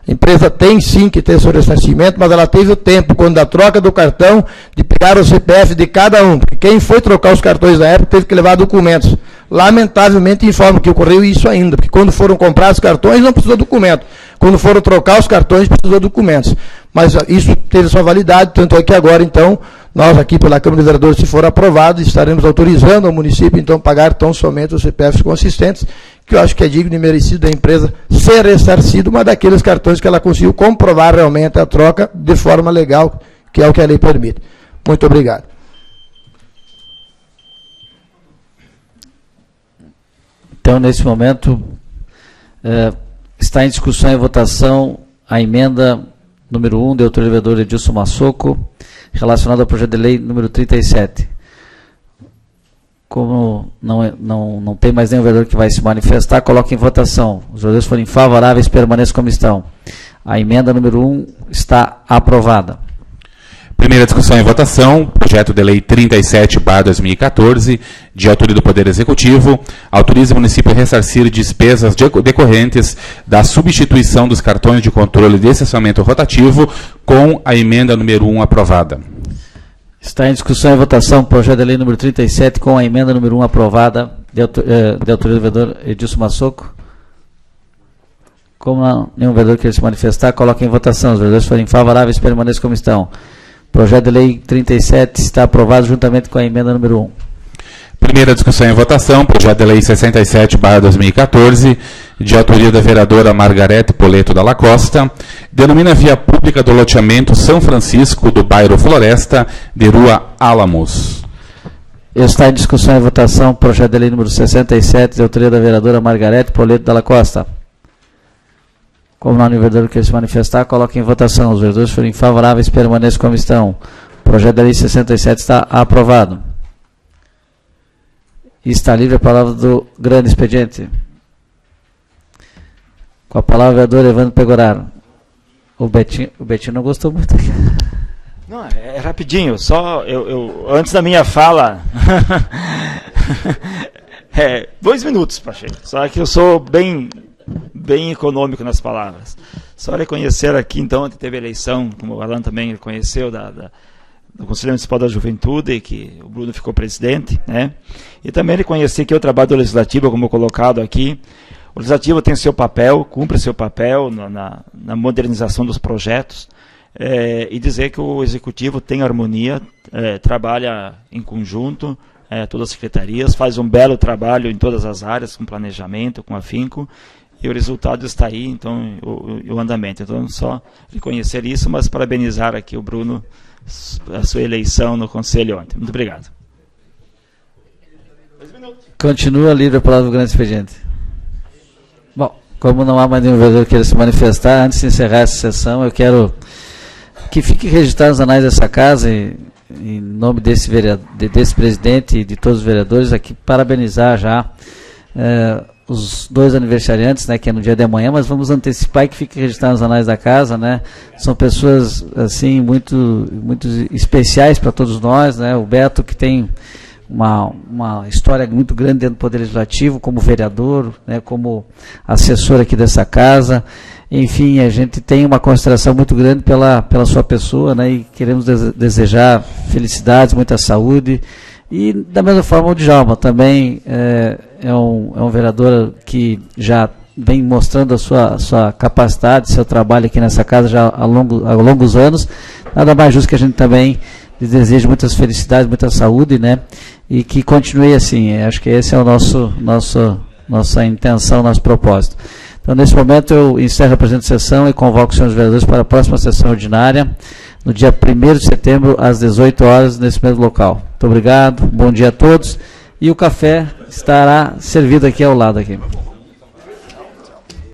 Speaker 5: A empresa tem sim que ter seu ressarcimento, mas ela teve o tempo, quando da troca do cartão, de pegar o CPF de cada um. Porque quem foi trocar os cartões na época teve que levar documentos. Lamentavelmente informo que ocorreu isso ainda, porque quando foram comprar os cartões não precisou documento. Quando foram trocar os cartões precisou documentos. Mas isso teve sua validade, tanto é que agora, então, nós aqui pela Câmara de Vereadores, se for aprovado, estaremos autorizando ao município, então, pagar tão somente os CPFs consistentes, que eu acho que é digno e merecido da empresa ser ressarcido, mas daqueles cartões que ela conseguiu comprovar realmente a troca de forma legal, que é o que a lei permite. Muito obrigado.
Speaker 1: Então, nesse momento, está em discussão e votação a emenda número 1 do autoria do vereador Edilson Massoco, relacionada ao projeto de lei número 37. Como não tem mais nenhum vereador que vai se manifestar, coloque em votação. Os vereadores forem favoráveis, permaneçam como estão. A emenda número 1 está aprovada.
Speaker 3: Primeira discussão e votação, projeto de lei 37/2014, de autoria do Poder Executivo, autoriza o município a ressarcir despesas decorrentes da substituição dos cartões de controle de estacionamento rotativo, com a emenda número 1 aprovada.
Speaker 1: Está em discussão e votação, projeto de lei número 37, com a emenda número 1 aprovada, de autoria do vereador Edilson Massoco. Como nenhum vereador quer se manifestar, coloque em votação. Os vereadores forem favoráveis, permaneçam como estão. Projeto de lei 37 está aprovado juntamente com a emenda número 1.
Speaker 3: Primeira discussão e votação, projeto de lei 67/2014, de autoria da vereadora Margarete Poleto Dalla Costa, denomina via pública do loteamento São Francisco do bairro Floresta, de Rua Álamos.
Speaker 1: Está em discussão e votação, projeto de lei número 67, de autoria da vereadora Margarete Poleto Dalla Costa. Como não há nenhum vereador que quer se manifestar, coloque em votação. Os vereadores forem favoráveis, permaneçam como estão. O projeto da lei 67 está aprovado. Está livre a palavra do grande expediente. Com a palavra o vereador Evandro Pegoraro. O Betinho não gostou muito aqui.
Speaker 9: Não, é rapidinho, só antes da minha fala, 2 minutos, Pacheco, só que eu sou bem econômico nas palavras. Só reconhecer aqui, então, ontem teve eleição, como o Alan também reconheceu, do Conselho Municipal da Juventude, que o Bruno ficou presidente, né? E também reconhecer que o trabalho do Legislativo, como colocado aqui, o Legislativo tem seu papel, cumpre seu papel na modernização dos projetos, e dizer que o Executivo tem harmonia, trabalha em conjunto, todas as secretarias, faz um belo trabalho em todas as áreas, com planejamento, com afinco, e o resultado está aí, então, o andamento. Então, só reconhecer isso, mas parabenizar aqui o Bruno, a sua eleição no Conselho ontem. Muito obrigado.
Speaker 1: Continua livre a palavra do grande expediente. Bom, como não há mais nenhum vereador que queira se manifestar, antes de encerrar essa sessão, eu quero que fique registrado nos anais dessa casa, em nome desse presidente e de todos os vereadores, aqui parabenizar já os 2 aniversariantes, né, que é no dia de amanhã, mas vamos antecipar e que fique registrado nos anais da casa, né? São pessoas assim muito especiais para todos nós, né? O Beto, que tem uma história muito grande dentro do Poder Legislativo, como vereador, né, como assessor aqui dessa casa. Enfim, a gente tem uma consideração muito grande pela sua pessoa, né, e queremos desejar felicidades, muita saúde. E da mesma forma o Djalma também é um vereador que já vem mostrando a sua capacidade, seu trabalho aqui nessa casa já ao longos anos. Nada mais justo que a gente também lhe deseje muitas felicidades, muita saúde, né? E que continue assim. Acho que esse é o nossa intenção, nosso propósito. Então, nesse momento, eu encerro a presente sessão e convoco os senhores vereadores para a próxima sessão ordinária, no dia 1º de setembro, às 18 horas, nesse mesmo local. Muito obrigado, bom dia a todos. E o café estará servido aqui ao lado. Aqui.